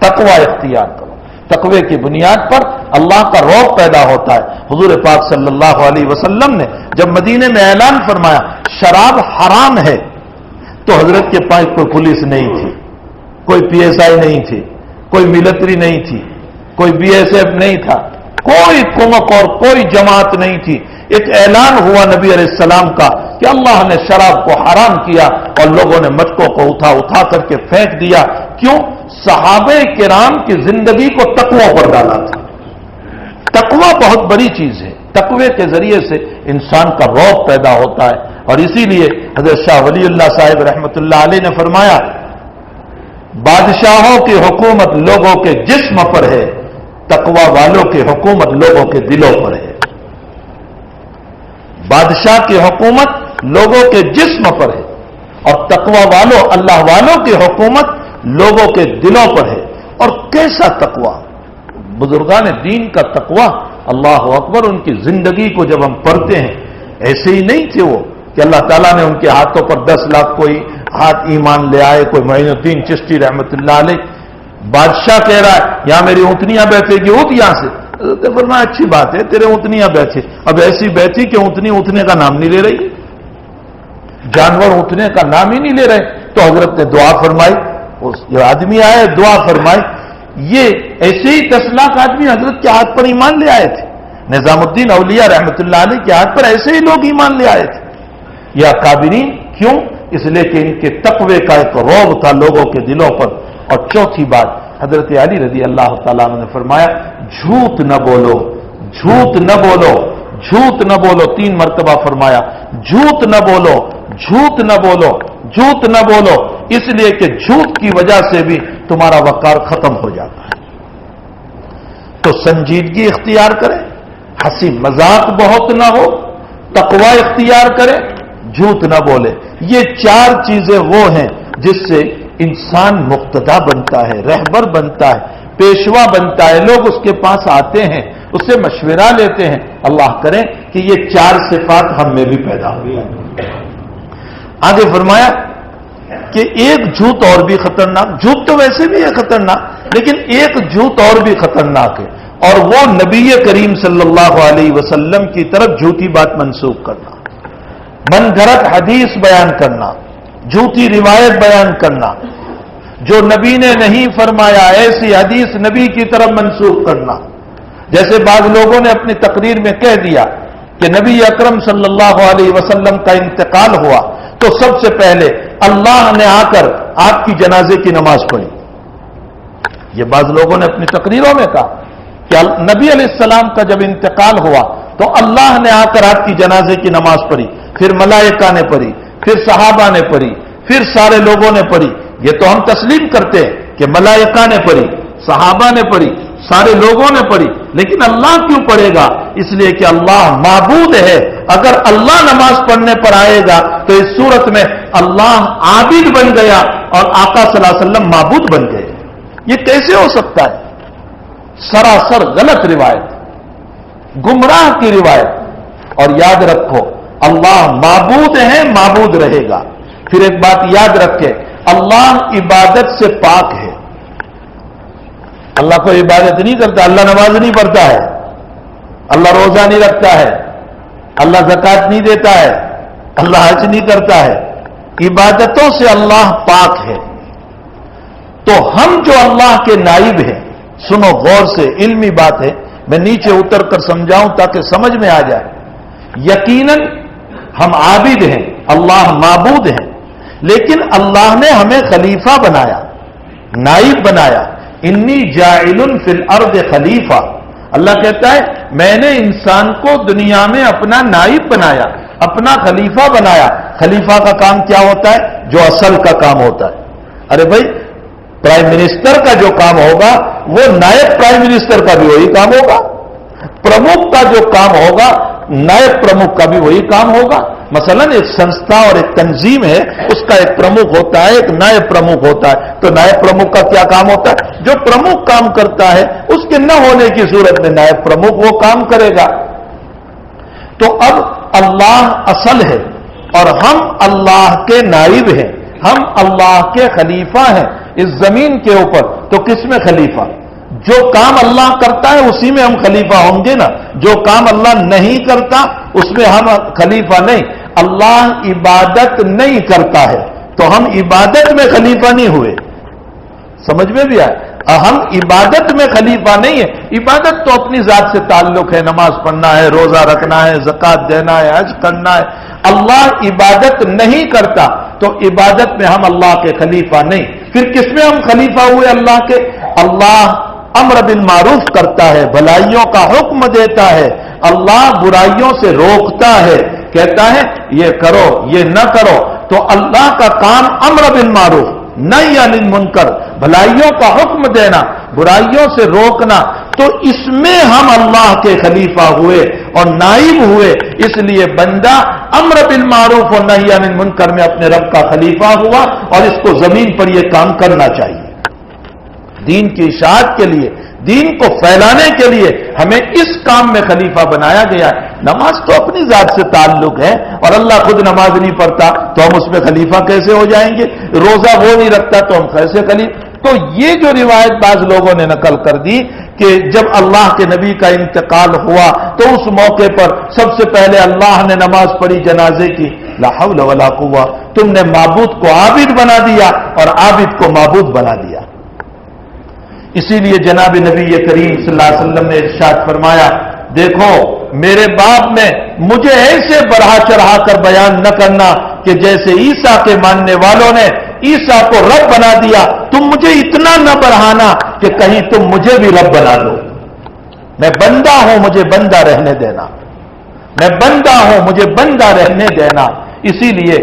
[SPEAKER 1] تقوی اختیار کرو. تقوی کی بنیاد پر اللہ کا رعب پیدا ہوتا ہے. حضور پاک صلی اللہ علیہ وسلم نے جب مدینے میں اعلان فرمایا شراب حرام ہے تو حضرت کے پاس کوئی پولیس نہیں تھی، کوئی PSI نہیں تھی، کوئی ملٹری نہیں تھی، کوئی BSF نہیں تھا، کوئی کمک اور کوئی جماعت نہیں تھی. ایک اعلان ہوا نبی علیہ السلام کا کہ اللہ نے شراب کو حرام کیا اور لوگوں نے مٹکوں کو اٹھا کر کے پھینک دیا. کیوں؟ صحابہ کرام کی زندگی کو تقوی پر ڈالا تھا. تقوی بہت بڑی چیز ہے. تقوی کے ذریعے سے انسان کا رعب پیدا ہوتا ہے. اور اسی لیے حضرت شاہ ولی اللہ صاحب رحمۃ اللہ علیہ نے فرمایا بادشاہوں کی حکومت لوگوں کے جسم پر ہے، تقوی والوں کی حکومت لوگوں کے دلوں پر ہے. بادشاہ کی حکومت لوگوں کے جسم پر ہے اور تقوی والوں، اللہ والوں کی حکومت لوگوں کے دلوں پر ہے. اور کیسا تقوی! بزرگان دین کا تقوی، اللہ اکبر، ان کی زندگی کو جب ہم پڑھتے ہیں ایسے ہی نہیں تھے وہ کہ اللہ تعالیٰ نے ان کے ہاتھوں پر 10 لاکھ کوئی ہاتھ ایمان لے آئے. کوئی معین الدین چشتی رحمت اللہ علیہ بادشاہ کہہ رہا ہے یہاں میری اونٹنیاں بیٹھے گی، اونٹ یہاں سے. فرمایا اچھی بات ہے تیرے اونٹنیاں بیٹھے. اب ایسی بیٹھی کہ اونٹنی اونٹنے کا نام نہیں لے رہی، جانور اونٹنے کا نام ہی نہیں لے رہے. تو حضرت نے دعا فرمائی، جو آدمی آئے دعا فرمائی. یہ ایسے ہی 10 لاکھ آدمی حضرت کے ہاتھ پر ایمان لے آئے تھے. نظام الدین اولیاء رحمت اللہ علیہ کے ہاتھ پر ایسے ہی لوگ ایمان لے آئے تھے. یہ اکابرین کیوں؟ اس لیے کہ ان کے تقوی کا ایک رعب تھا لوگوں کے دلوں پر. اور چوتھی بات، حضرت علی رضی اللہ تعالیٰ عنہ نے فرمایا جھوٹ نہ بولو، جھوٹ نہ بولو، جھوٹ نہ بولو. 3 مرتبہ فرمایا جھوٹ نہ بولو، جھوٹ نہ بولو، جھوٹ نہ بولو، اس لیے کہ جھوٹ کی وجہ سے بھی تمہارا وقار ختم ہو جاتا ہے. تو سنجیدگی اختیار کریں، ہنسی مذاق بہت نہ ہو، تقوی اختیار کریں، جھوٹ نہ بولے. یہ 4 چیزیں وہ ہیں جس سے انسان مقتدا بنتا ہے، رہبر بنتا ہے، پیشوا بنتا ہے. لوگ اس کے پاس آتے ہیں، اس سے مشورہ لیتے ہیں. اللہ کرے کہ یہ 4 صفات ہم میں بھی پیدا ہو جائیں. آگے فرمایا کہ ایک جھوٹ اور بھی خطرناک، جھوٹ تو ویسے بھی ہے خطرناک، لیکن ایک جھوٹ اور بھی خطرناک ہے، اور وہ نبی کریم صلی اللہ علیہ وسلم کی طرف جھوٹی بات منسوخ کرنا، من گھڑت حدیث بیان کرنا، جھوٹی روایت بیان کرنا، جو نبی نے نہیں فرمایا ایسی حدیث نبی کی طرف منسوخ کرنا. جیسے بعض لوگوں نے اپنی تقریر میں کہہ دیا کہ نبی اکرم صلی اللہ علیہ وسلم کا انتقال ہوا تو سب سے پہلے اللہ نے آ کر آپ کی جنازے کی نماز پڑھی. یہ بعض لوگوں نے اپنی تقریروں میں کہا کہ نبی علیہ السلام کا جب انتقال ہوا تو اللہ نے آ کر آپ کی جنازے کی نماز پڑھی، پھر ملائکہ نے پڑھی، پھر صحابہ نے پڑھی، پھر سارے لوگوں نے پڑھی. یہ تو ہم تسلیم کرتے ہیں کہ ملائکہ نے پڑھی، صحابہ نے پڑھی، سارے لوگوں نے پڑھی، لیکن اللہ کیوں پڑھے گا؟ اس لیے کہ اللہ معبود ہے. اگر اللہ نماز پڑھنے پر آئے گا تو اس صورت میں اللہ عابد بن گیا اور آقا صلی اللہ علیہ وسلم معبود بن گئے. یہ کیسے ہو سکتا ہے؟ سراسر غلط روایت، گمراہ کی روایت. اور یاد رکھو اللہ معبود ہے، معبود رہے گا. پھر ایک بات یاد رکھے، اللہ عبادت سے پاک ہے. اللہ کو عبادت نہیں کرتا، اللہ نماز نہیں پڑھتا ہے، اللہ روزہ نہیں رکھتا ہے، اللہ زکات نہیں دیتا ہے، اللہ حج نہیں کرتا ہے. عبادتوں سے اللہ پاک ہے. تو ہم جو اللہ کے نائب ہیں، سنو غور سے، علمی بات ہے، میں نیچے اتر کر سمجھاؤں تاکہ سمجھ میں آ جائے. یقیناً ہم عابد ہیں، اللہ معبود ہیں، لیکن اللہ نے ہمیں خلیفہ بنایا، نائب بنایا. انی جاعل فی الارض خلیفہ. اللہ کہتا ہے میں نے انسان کو دنیا میں اپنا نائب بنایا، اپنا خلیفہ بنایا. خلیفہ کا کام کیا ہوتا ہے؟ جو اصل کا کام ہوتا ہے. ارے بھائی، پرائم منسٹر کا جو کام ہوگا وہ نائب پرائم منسٹر کا بھی وہی کام ہوگا. پرمکھ کا جو کام ہوگا نائب پرمکھ کا بھی وہی کام ہوگا. مثلا ایک سنستھا اور ایک تنظیم ہے، اس کا ایک پرمکھ ہوتا ہے، ایک نائب پرمکھ ہوتا ہے. تو نائب پرمکھ کا کیا کام ہوتا ہے؟ جو پرمکھ کام کرتا ہے اس کے نہ ہونے کی صورت میں نائب پرمکھ وہ کام کرے گا. تو اب اللہ اصل ہے اور ہم اللہ کے نائب ہیں، ہم اللہ کے خلیفہ ہیں اس زمین کے اوپر. تو کس میں خلیفہ؟ جو کام اللہ کرتا ہے اسی میں ہم خلیفہ ہوں گے نا. جو کام اللہ نہیں کرتا اس میں ہم خلیفہ نہیں. اللہ عبادت نہیں کرتا ہے تو ہم عبادت میں خلیفہ نہیں ہوئے. سمجھ میں بھی آئے؟ ہم عبادت میں خلیفہ نہیں ہے. عبادت تو اپنی ذات سے تعلق ہے، نماز پڑھنا ہے، روزہ رکھنا ہے، زکات دینا ہے، حج کرنا ہے. اللہ عبادت نہیں کرتا تو عبادت میں ہم اللہ کے خلیفہ نہیں. پھر کس میں ہم خلیفہ ہوئے اللہ کے؟ اللہ امر بالمعروف کرتا ہے، بھلائیوں کا حکم دیتا ہے. اللہ برائیوں سے روکتا ہے، کہتا ہے یہ کرو یہ نہ کرو. تو اللہ کا کام امر بالمعروف نہی عن المنکر، بھلائیوں کا حکم دینا، برائیوں سے روکنا. تو اس میں ہم اللہ کے خلیفہ ہوئے اور نائب ہوئے. اس لیے بندہ امر بالمعروف اور نہی عن المنکر میں اپنے رب کا خلیفہ ہوا اور اس کو زمین پر یہ کام کرنا چاہیے. دین کی اشاعت کے لیے، دین کو پھیلانے کے لیے ہمیں اس کام میں خلیفہ بنایا گیا ہے. نماز تو اپنی ذات سے تعلق ہے اور اللہ خود نماز نہیں پڑھتا تو ہم اس میں خلیفہ کیسے ہو جائیں گے؟ روزہ وہ نہیں رکھتا تو ہم کیسے خلیفہ؟ تو یہ جو روایت بعض لوگوں نے نقل کر دی کہ جب اللہ کے نبی کا انتقال ہوا تو اس موقع پر سب سے پہلے اللہ نے نماز پڑھی جنازے کی. لا حول ولا قوہ. تم نے معبود کو عابد بنا دیا اور عابد کو معبود بنا دیا. اسی لیے جناب نبی کریم صلی اللہ علیہ وسلم نے ارشاد فرمایا دیکھو میرے باپ میں مجھے ایسے بڑھا چڑھا کر بیان نہ کرنا کہ جیسے عیسیٰ کے ماننے والوں نے عیسیٰ کو رب بنا دیا، تم مجھے اتنا نہ بڑھانا کہ کہیں تم مجھے بھی رب بنا دو۔ میں بندہ ہوں، مجھے بندہ رہنے دینا، میں بندہ ہوں، مجھے بندہ رہنے دینا۔ اسی لیے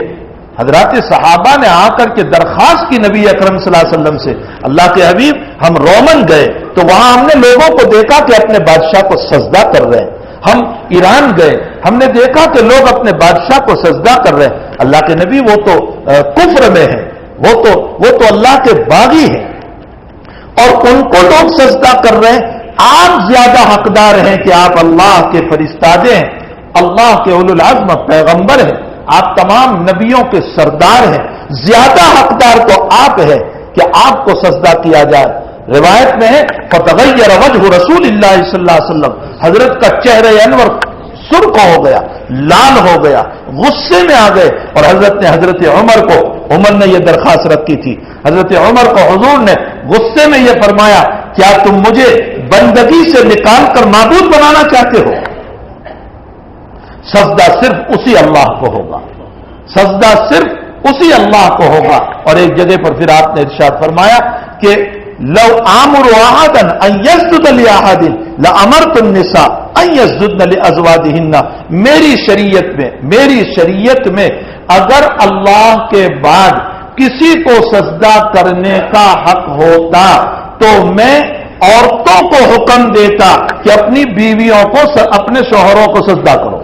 [SPEAKER 1] حضرات صحابہ نے آ کر کے درخواست کی نبی اکرم صلی اللہ علیہ وسلم سے، اللہ کے حبیب ہم رومن گئے تو وہاں ہم نے لوگوں کو دیکھا کہ اپنے بادشاہ کو سجدہ کر رہے ہیں، ہم ایران گئے ہم نے دیکھا کہ لوگ اپنے بادشاہ کو سجدہ کر رہے ہیں۔ اللہ کے نبی وہ تو کفر میں ہے، وہ تو اللہ کے باغی ہیں اور ان کو لوگ سجدہ کر رہے ہیں، آپ زیادہ حقدار ہیں کہ آپ اللہ کے فرستادے ہیں، اللہ کے اولو العزم پیغمبر ہیں، آپ تمام نبیوں کے سردار ہیں، زیادہ حقدار تو آپ ہیں کہ آپ کو سجدہ کیا جائے۔ روایت میں ہے فتغیر وجہ رسول اللہ صلی اللہ علیہ وسلم، حضرت کا چہرہ انور سرخ ہو گیا، لال ہو گیا، غصے میں آ گئے، اور حضرت نے حضرت عمر نے یہ درخواست رکھی تھی، حضرت عمر کو حضور نے غصے میں یہ فرمایا کیا تم مجھے بندگی سے نکال کر معبود بنانا چاہتے ہو؟ سجدہ صرف اسی اللہ کو ہوگا، سجدہ صرف اسی اللہ کو ہوگا۔ اور ایک جگہ پر پھر آپ نے ارشاد فرمایا کہ لو آمر احدا ان یسجد لاحد لامرت النساء ان یسجدن لازواجهن، میری شریعت میں اگر اللہ کے بعد کسی کو سجدہ کرنے کا حق ہوتا تو میں عورتوں کو حکم دیتا کہ اپنی بیویوں کو اپنے شوہروں کو سجدہ کرو۔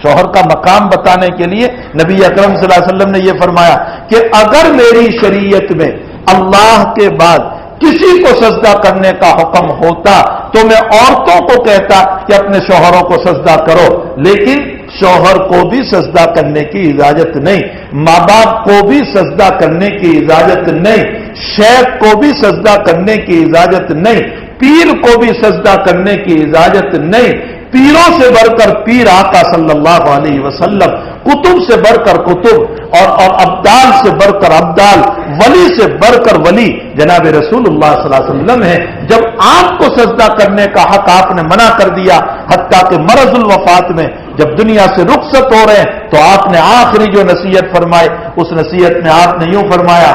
[SPEAKER 1] شوہر کا مقام بتانے کے لیے نبی اکرم صلی اللہ علیہ وسلم نے یہ فرمایا کہ اگر میری شریعت میں اللہ کے بعد کسی کو سجدہ کرنے کا حکم ہوتا تو میں عورتوں کو کہتا کہ اپنے شوہروں کو سجدہ کرو، لیکن شوہر کو بھی سجدہ کرنے کی اجازت نہیں، ماں باپ کو بھی سجدہ کرنے کی اجازت نہیں، شیخ کو بھی سجدہ کرنے کی اجازت نہیں، پیر کو بھی سجدہ کرنے کی اجازت نہیں۔ پیروں سے بڑھ کر پیر آقا صلی اللہ علیہ وسلم، کتب سے بڑھ کر کتب، اور ابدال سے بڑھ کر ابدال، ولی سے بڑھ کر ولی جناب رسول اللہ صلی اللہ علیہ وسلم ہے۔ جب آپ کو سجدہ کرنے کا حق آپ نے منع کر دیا، حتیٰ کہ مرض الوفات میں جب دنیا سے رخصت ہو رہے ہیں تو آپ نے آخری جو نصیحت فرمائی، اس نصیحت میں آپ نے یوں فرمایا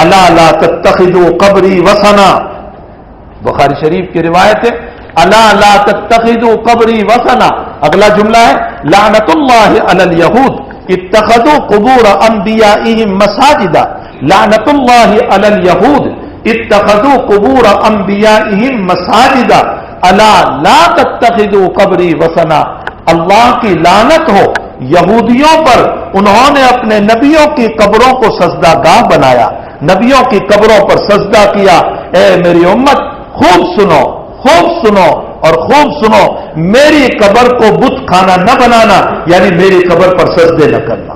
[SPEAKER 1] الا لا تتخذوا قبری وثنا، بخاری شریف کی روایت ہے الا لا تتخذوا قبری وثنا، اگلا جملہ ہے لعنت اللہ علی الیہود اتخذوا قبور انبیائہم مساجدا، لعنت اللہ علی الیہود اتخذوا قبور انبیائہم مساجدا الا لا تتخذوا قبری وثنا، اللہ کی لعنت ہو یہودیوں پر، انہوں نے اپنے نبیوں کی قبروں کو سجدہ گاہ بنایا، نبیوں کی قبروں پر سجدہ کیا۔ اے میری امت خوب سنو اور خوب سنو، میری قبر کو بت خانہ نہ بنانا، یعنی میری قبر پر سجدے نہ کرنا۔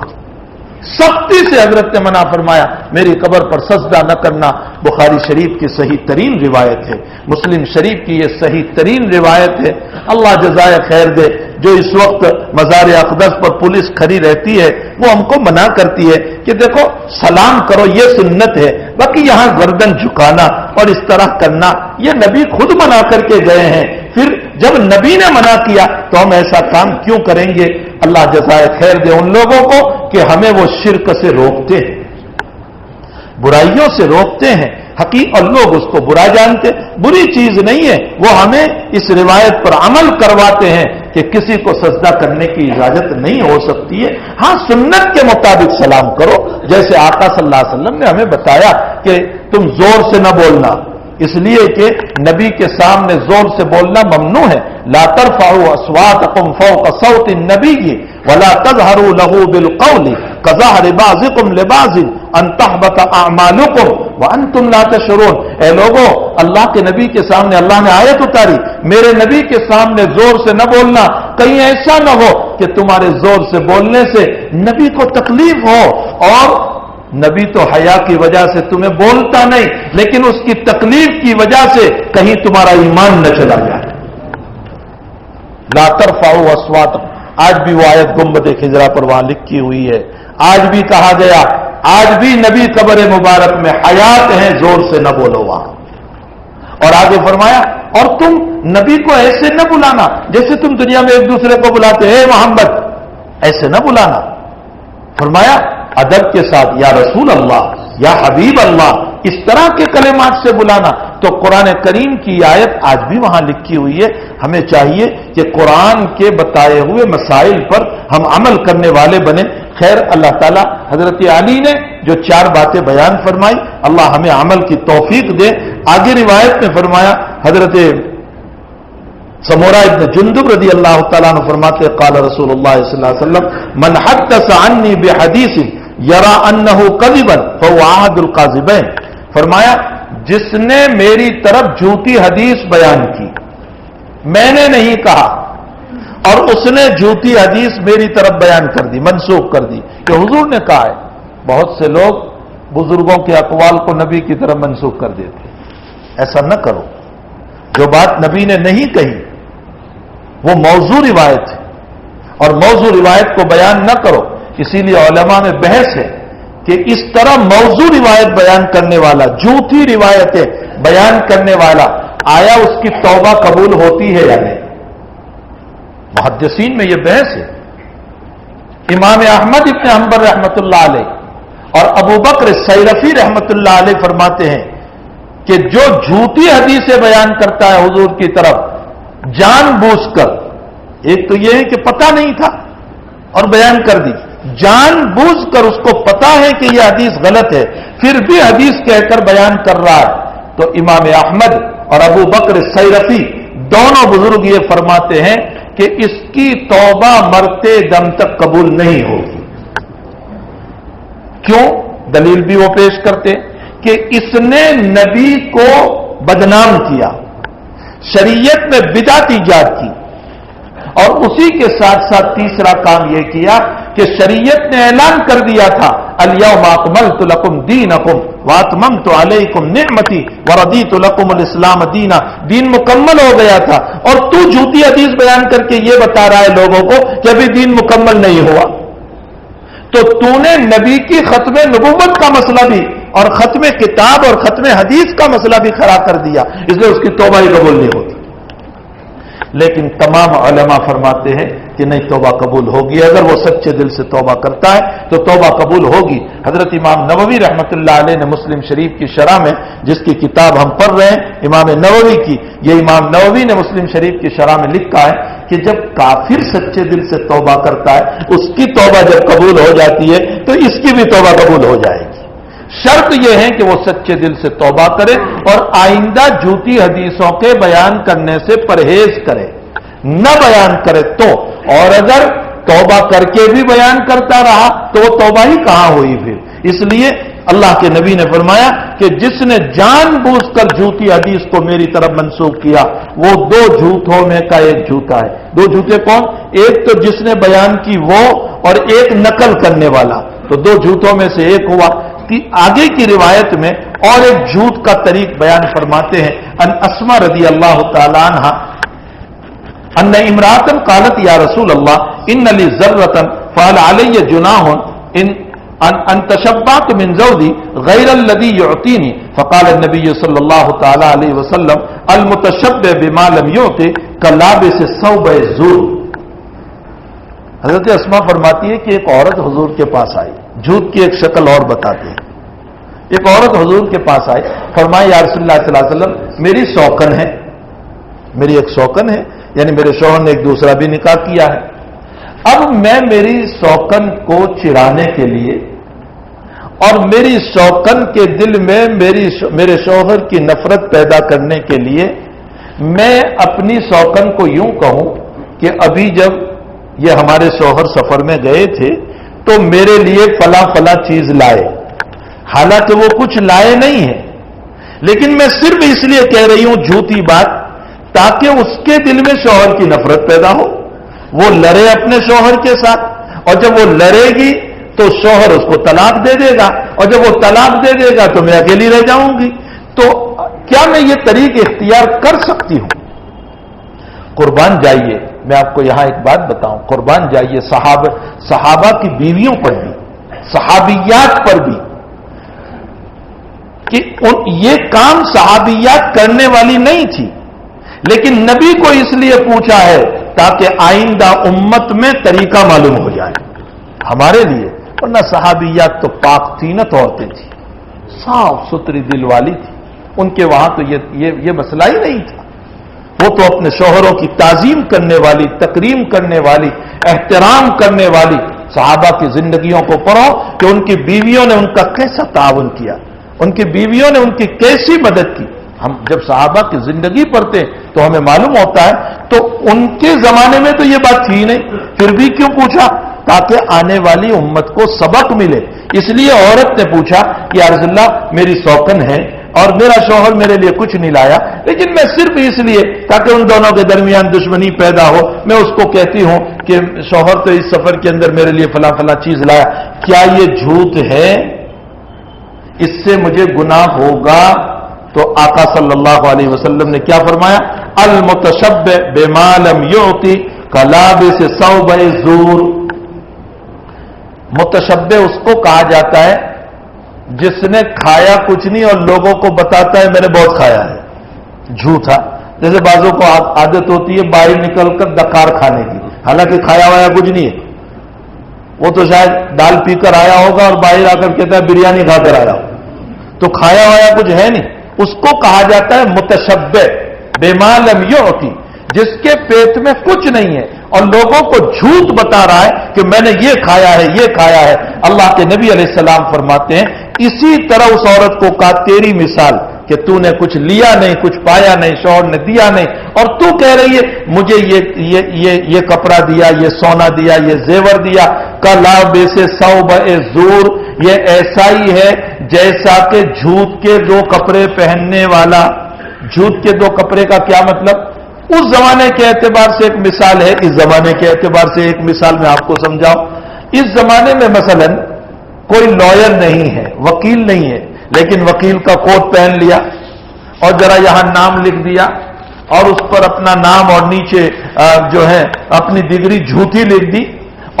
[SPEAKER 1] سختی سے حضرت نے منع فرمایا میری قبر پر سجدہ نہ کرنا۔ بخاری شریف کی صحیح ترین روایت ہے، مسلم شریف کی یہ صحیح ترین روایت ہے۔ اللہ جزائے خیر دے، جو اس وقت مزار اقدس پر پولیس کھڑی رہتی ہے وہ ہم کو منع کرتی ہے کہ دیکھو سلام کرو، یہ سنت ہے، باقی یہاں گردن جھکانا اور اس طرح کرنا یہ نبی خود منع کر کے گئے ہیں، پھر جب نبی نے منع کیا تو ہم ایسا کام کیوں کریں گے؟ اللہ جزائے خیر دے ان لوگوں کو کہ ہمیں وہ شرک سے روکتے ہیں، برائیوں سے روکتے ہیں، حقیقت لوگ اس کو برا جانتے، بری چیز نہیں ہے، وہ ہمیں اس روایت پر عمل کرواتے ہیں کہ کسی کو سجدہ کرنے کی اجازت نہیں ہو سکتی ہے۔ ہاں سنت کے مطابق سلام کرو، جیسے آقا صلی اللہ علیہ وسلم نے ہمیں بتایا کہ تم زور سے نہ بولنا، اس لیے کہ نبی کے سامنے زور سے بولنا ممنوع ہے۔ لا ترفعوا اصواتکم فوق صوت النبی ولا تجهروا له بالقول كجهر بعضكم لبعض ان تحبط اعمالكم وانتم لا تشعرون۔ اے لوگوں، اللہ کے نبی کے سامنے اللہ نے آیت اتاری، میرے نبی کے سامنے زور سے نہ بولنا، کہیں ایسا نہ ہو کہ تمہارے زور سے بولنے سے نبی کو تکلیف ہو، اور نبی تو حیا کی وجہ سے تمہیں بولتا نہیں، لیکن اس کی تکلیف کی وجہ سے کہیں تمہارا ایمان نہ چلا جائے۔ لا ترفعوا اصواتکم، آج بھی وہ آیت گنبد خضرا پر وہاں لکھی ہوئی ہے، آج بھی کہا گیا، آج بھی نبی قبر مبارک میں حیات ہیں، زور سے نہ بولو وہاں۔ اور آگے فرمایا اور تم نبی کو ایسے نہ بلانا جیسے تم دنیا میں ایک دوسرے کو بلاتے اے محمد، ایسے نہ بلانا. فرمایا ادب کے ساتھ یا رسول اللہ، یا حبیب اللہ، اس طرح کے کلمات سے بلانا. تو قرآن کریم کی آیت آج بھی وہاں لکھی ہوئی ہے. ہمیں چاہیے کہ قرآن کے بتائے ہوئے مسائل پر ہم عمل کرنے والے بنے. خیر، اللہ تعالیٰ حضرت علی نے جو 4 باتیں بیان فرمائی، اللہ ہمیں عمل کی توفیق دے. آگے روایت میں فرمایا، حضرت سمورہ ابن جندب رضی اللہ تعالیٰ عنہ فرماتے قال رسول اللہ صلی اللہ علیہ وسلم من حدث عنی بحدیث یرا انہ کذبا فهو احد الکاذبین. فرمایا جس نے میری طرف جھوٹی حدیث بیان کی، میں نے نہیں کہا، اور اس نے جھوٹی حدیث میری طرف بیان کر دی، منسوخ کر دی کہ حضور نے کہا ہے. بہت سے لوگ بزرگوں کے اقوال کو نبی کی طرف منسوخ کر دیتے. ایسا نہ کرو. جو بات نبی نے نہیں کہی وہ موضوع روایت ہے، اور موضوع روایت کو بیان نہ کرو. اسی لیے علماء میں بحث ہے کہ اس طرح موضوع روایت بیان کرنے والا، جھوٹی روایتیں بیان کرنے والا، آیا اس کی توبہ قبول ہوتی ہے یا نہیں؟ محدثین میں یہ بحث ہے. امام احمد ابن حنبل رحمۃ اللہ علیہ اور ابو بکر سیرفی رحمۃ اللہ علیہ فرماتے ہیں کہ جو جھوٹی حدیثیں بیان کرتا ہے حضور کی طرف جان بوجھ کر، ایک تو یہ ہے کہ پتہ نہیں تھا اور بیان کر دی، جان بوجھ کر اس کو پتا ہے کہ یہ حدیث غلط ہے پھر بھی حدیث کہہ کر بیان کر رہا ہے، تو امام احمد اور ابو بکر سیرفی دونوں بزرگ یہ فرماتے ہیں کہ اس کی توبہ مرتے دم تک قبول نہیں ہوگی. کیوں؟ دلیل بھی وہ پیش کرتے کہ اس نے نبی کو بدنام کیا، شریعت میں بدعت ایجاد کی، اور اسی کے ساتھ ساتھ تیسرا کام یہ کیا کہ شریعت نے اعلان کر دیا تھا الیوم اکملت لکم دینکم واتممت علیکم نعمتی ورضیت لکم الاسلام دینا. دین مکمل ہو گیا تھا، اور تو جھوٹی حدیث بیان کر کے یہ بتا رہا ہے لوگوں کو کہ ابھی دین مکمل نہیں ہوا. تو نے نبی کی ختم نبوت کا مسئلہ بھی اور ختم کتاب اور ختم حدیث کا مسئلہ بھی کھڑا کر دیا، اس لیے اس کی توبہ ہی قبول نہیں ہوتی. لیکن تمام علماء فرماتے ہیں کہ نہیں، توبہ قبول ہوگی. اگر وہ سچے دل سے توبہ کرتا ہے تو توبہ قبول ہوگی. حضرت امام نووی رحمۃ اللہ علیہ نے مسلم شریف کی شرح میں، جس کی کتاب ہم پڑھ رہے ہیں امام نووی کی، یہ امام نووی نے مسلم شریف کی شرح میں لکھا ہے کہ جب کافر سچے دل سے توبہ کرتا ہے، اس کی توبہ جب قبول ہو جاتی ہے تو اس کی بھی توبہ قبول ہو جائے گی. شرط یہ ہے کہ وہ سچے دل سے توبہ کرے اور آئندہ جھوٹی حدیثوں کے بیان کرنے سے پرہیز کرے، نہ بیان کرے تو. اور اگر توبہ کر کے بھی بیان کرتا رہا تو وہ توبہ ہی کہاں ہوئی پھر. اس لیے اللہ کے نبی نے فرمایا کہ جس نے جان بوجھ کر جھوٹی حدیث کو میری طرف منسوخ کیا وہ 2 جھوٹوں میں کا ایک جھوٹا ہے. 2 جھوٹے کون؟ ایک تو جس نے بیان کی وہ، اور ایک نقل کرنے والا. تو 2 جھوٹوں میں سے ایک ہوا. آگے کی روایت میں اور ایک جھوٹ کا طریق بیان فرماتے ہیں. ان اسما رضی اللہ تعالی عنہ ان امرأة قالت یا رسول اللہ ان لی ذرة فهل علی جناح ان تشبعت من زوجی غیر الذی یعطینی فقال النبی صلی اللہ تعالی علیہ وسلم المتشبع بما لم یعط کلابس ثوب الزور. حضرت اسما فرماتی ہے کہ ایک عورت حضور کے پاس آئی. جھوٹ کی ایک شکل اور بتاتے ہیں. ایک عورت حضور کے پاس آئی، فرمایا یا رسول اللہ صلی اللہ علیہ وسلم میری سوکن ہے، میری ایک سوکن ہے، یعنی میرے شوہر نے ایک دوسرا بھی نکاح کیا ہے. اب میں میری سوکن کو چڑھانے کے لیے اور میری سوکن کے دل میں میرے شوہر کی نفرت پیدا کرنے کے لیے میں اپنی سوکن کو یوں کہوں کہ ابھی جب یہ ہمارے شوہر سفر میں گئے تھے تو میرے لیے فلاں فلاں چیز لائے، حالانکہ وہ کچھ لائے نہیں ہیں، لیکن میں صرف اس لیے کہہ رہی ہوں جھوٹی بات تاکہ اس کے دل میں شوہر کی نفرت پیدا ہو، وہ لڑے اپنے شوہر کے ساتھ، اور جب وہ لڑے گی تو شوہر اس کو طلاق دے دے گا، اور جب وہ طلاق دے دے گا تو میں اکیلی رہ جاؤں گی. تو کیا میں یہ طریق اختیار کر سکتی ہوں؟ قربان جائیے، میں آپ کو یہاں ایک بات بتاؤں، قربان جائیے صحابہ کی بیویوں پر بھی، صحابیات پر بھی، کہ یہ کام صحابیات کرنے والی نہیں تھی، لیکن نبی کو اس لیے پوچھا ہے تاکہ آئندہ امت میں طریقہ معلوم ہو جائے ہمارے لیے، ورنہ صحابیات تو پاک تینت عورتیں تھیں، صاف ستھری دل والی تھی، ان کے وہاں تو یہ مسئلہ ہی نہیں تھا. وہ تو اپنے شوہروں کی تعظیم کرنے والی، تکریم کرنے والی، احترام کرنے والی. صحابہ کی زندگیوں کو پڑھو کہ ان کی بیویوں نے ان کا کیسا تعاون کیا، ان کی بیویوں نے ان کی کیسی مدد کی. ہم جب صحابہ کی زندگی پڑھتے تو ہمیں معلوم ہوتا ہے. تو ان کے زمانے میں تو یہ بات تھی نہیں، پھر بھی کیوں پوچھا؟ تاکہ آنے والی امت کو سبق ملے. اس لیے عورت نے پوچھا کہ یا رسول اللہ میری سوکن ہے اور میرا شوہر میرے لیے کچھ نہیں لایا، لیکن میں صرف اس لیے تاکہ ان دونوں کے درمیان دشمنی پیدا ہو میں اس کو کہتی ہوں کہ شوہر تو اس سفر کے اندر میرے لیے فلاں فلاں چیز لایا. کیا یہ جھوٹ ہے؟ اس سے مجھے گناہ ہوگا؟ تو آقا صلی اللہ علیہ وسلم نے کیا فرمایا؟ المتشبع بما لم یعطی کلابس ثوب الزور. متشبع اس کو کہا جاتا ہے جس نے کھایا کچھ نہیں اور لوگوں کو بتاتا ہے میں نے بہت کھایا ہے. جھوٹا. جیسے بعضوں کو عادت ہوتی ہے باہر نکل کر دکار کھانے کی، حالانکہ کھایا ہوا کچھ نہیں ہے. وہ تو شاید دال پی کر آیا ہوگا اور باہر آ کر کہتا ہے بریانی کھا کر آیا ہو، تو کھایا ہوا کچھ ہے نہیں. اس کو کہا جاتا ہے متشبع بما لم یعطی، جس کے پیٹ میں کچھ نہیں ہے اور لوگوں کو جھوٹ بتا رہا ہے کہ میں نے یہ کھایا ہے یہ کھایا ہے. اللہ کے نبی علیہ السلام فرماتے ہیں اسی طرح اس عورت کو کہا تیری مثال کہ تو نے کچھ لیا نہیں، کچھ پایا نہیں، شوہر نے دیا نہیں، اور تو کہہ رہی ہے مجھے یہ کپڑا دیا، یہ سونا دیا، یہ زیور دیا. کلابس ثوب الزور، یہ ایسا ہی ہے جیسا کہ جھوٹ کے دو کپڑے پہننے والا. جھوٹ کے دو کپڑے کا کیا مطلب؟ اس زمانے کے اعتبار سے ایک مثال ہے، اس زمانے کے اعتبار سے ایک مثال میں آپ کو سمجھاؤں. اس زمانے میں مثلا کوئی لائر نہیں ہے، وکیل نہیں ہے، لیکن وکیل کا کوٹ پہن لیا اور ذرا یہاں نام لکھ دیا اور اس پر اپنا نام اور نیچے جو ہے اپنی ڈگری جھوٹی لکھ دی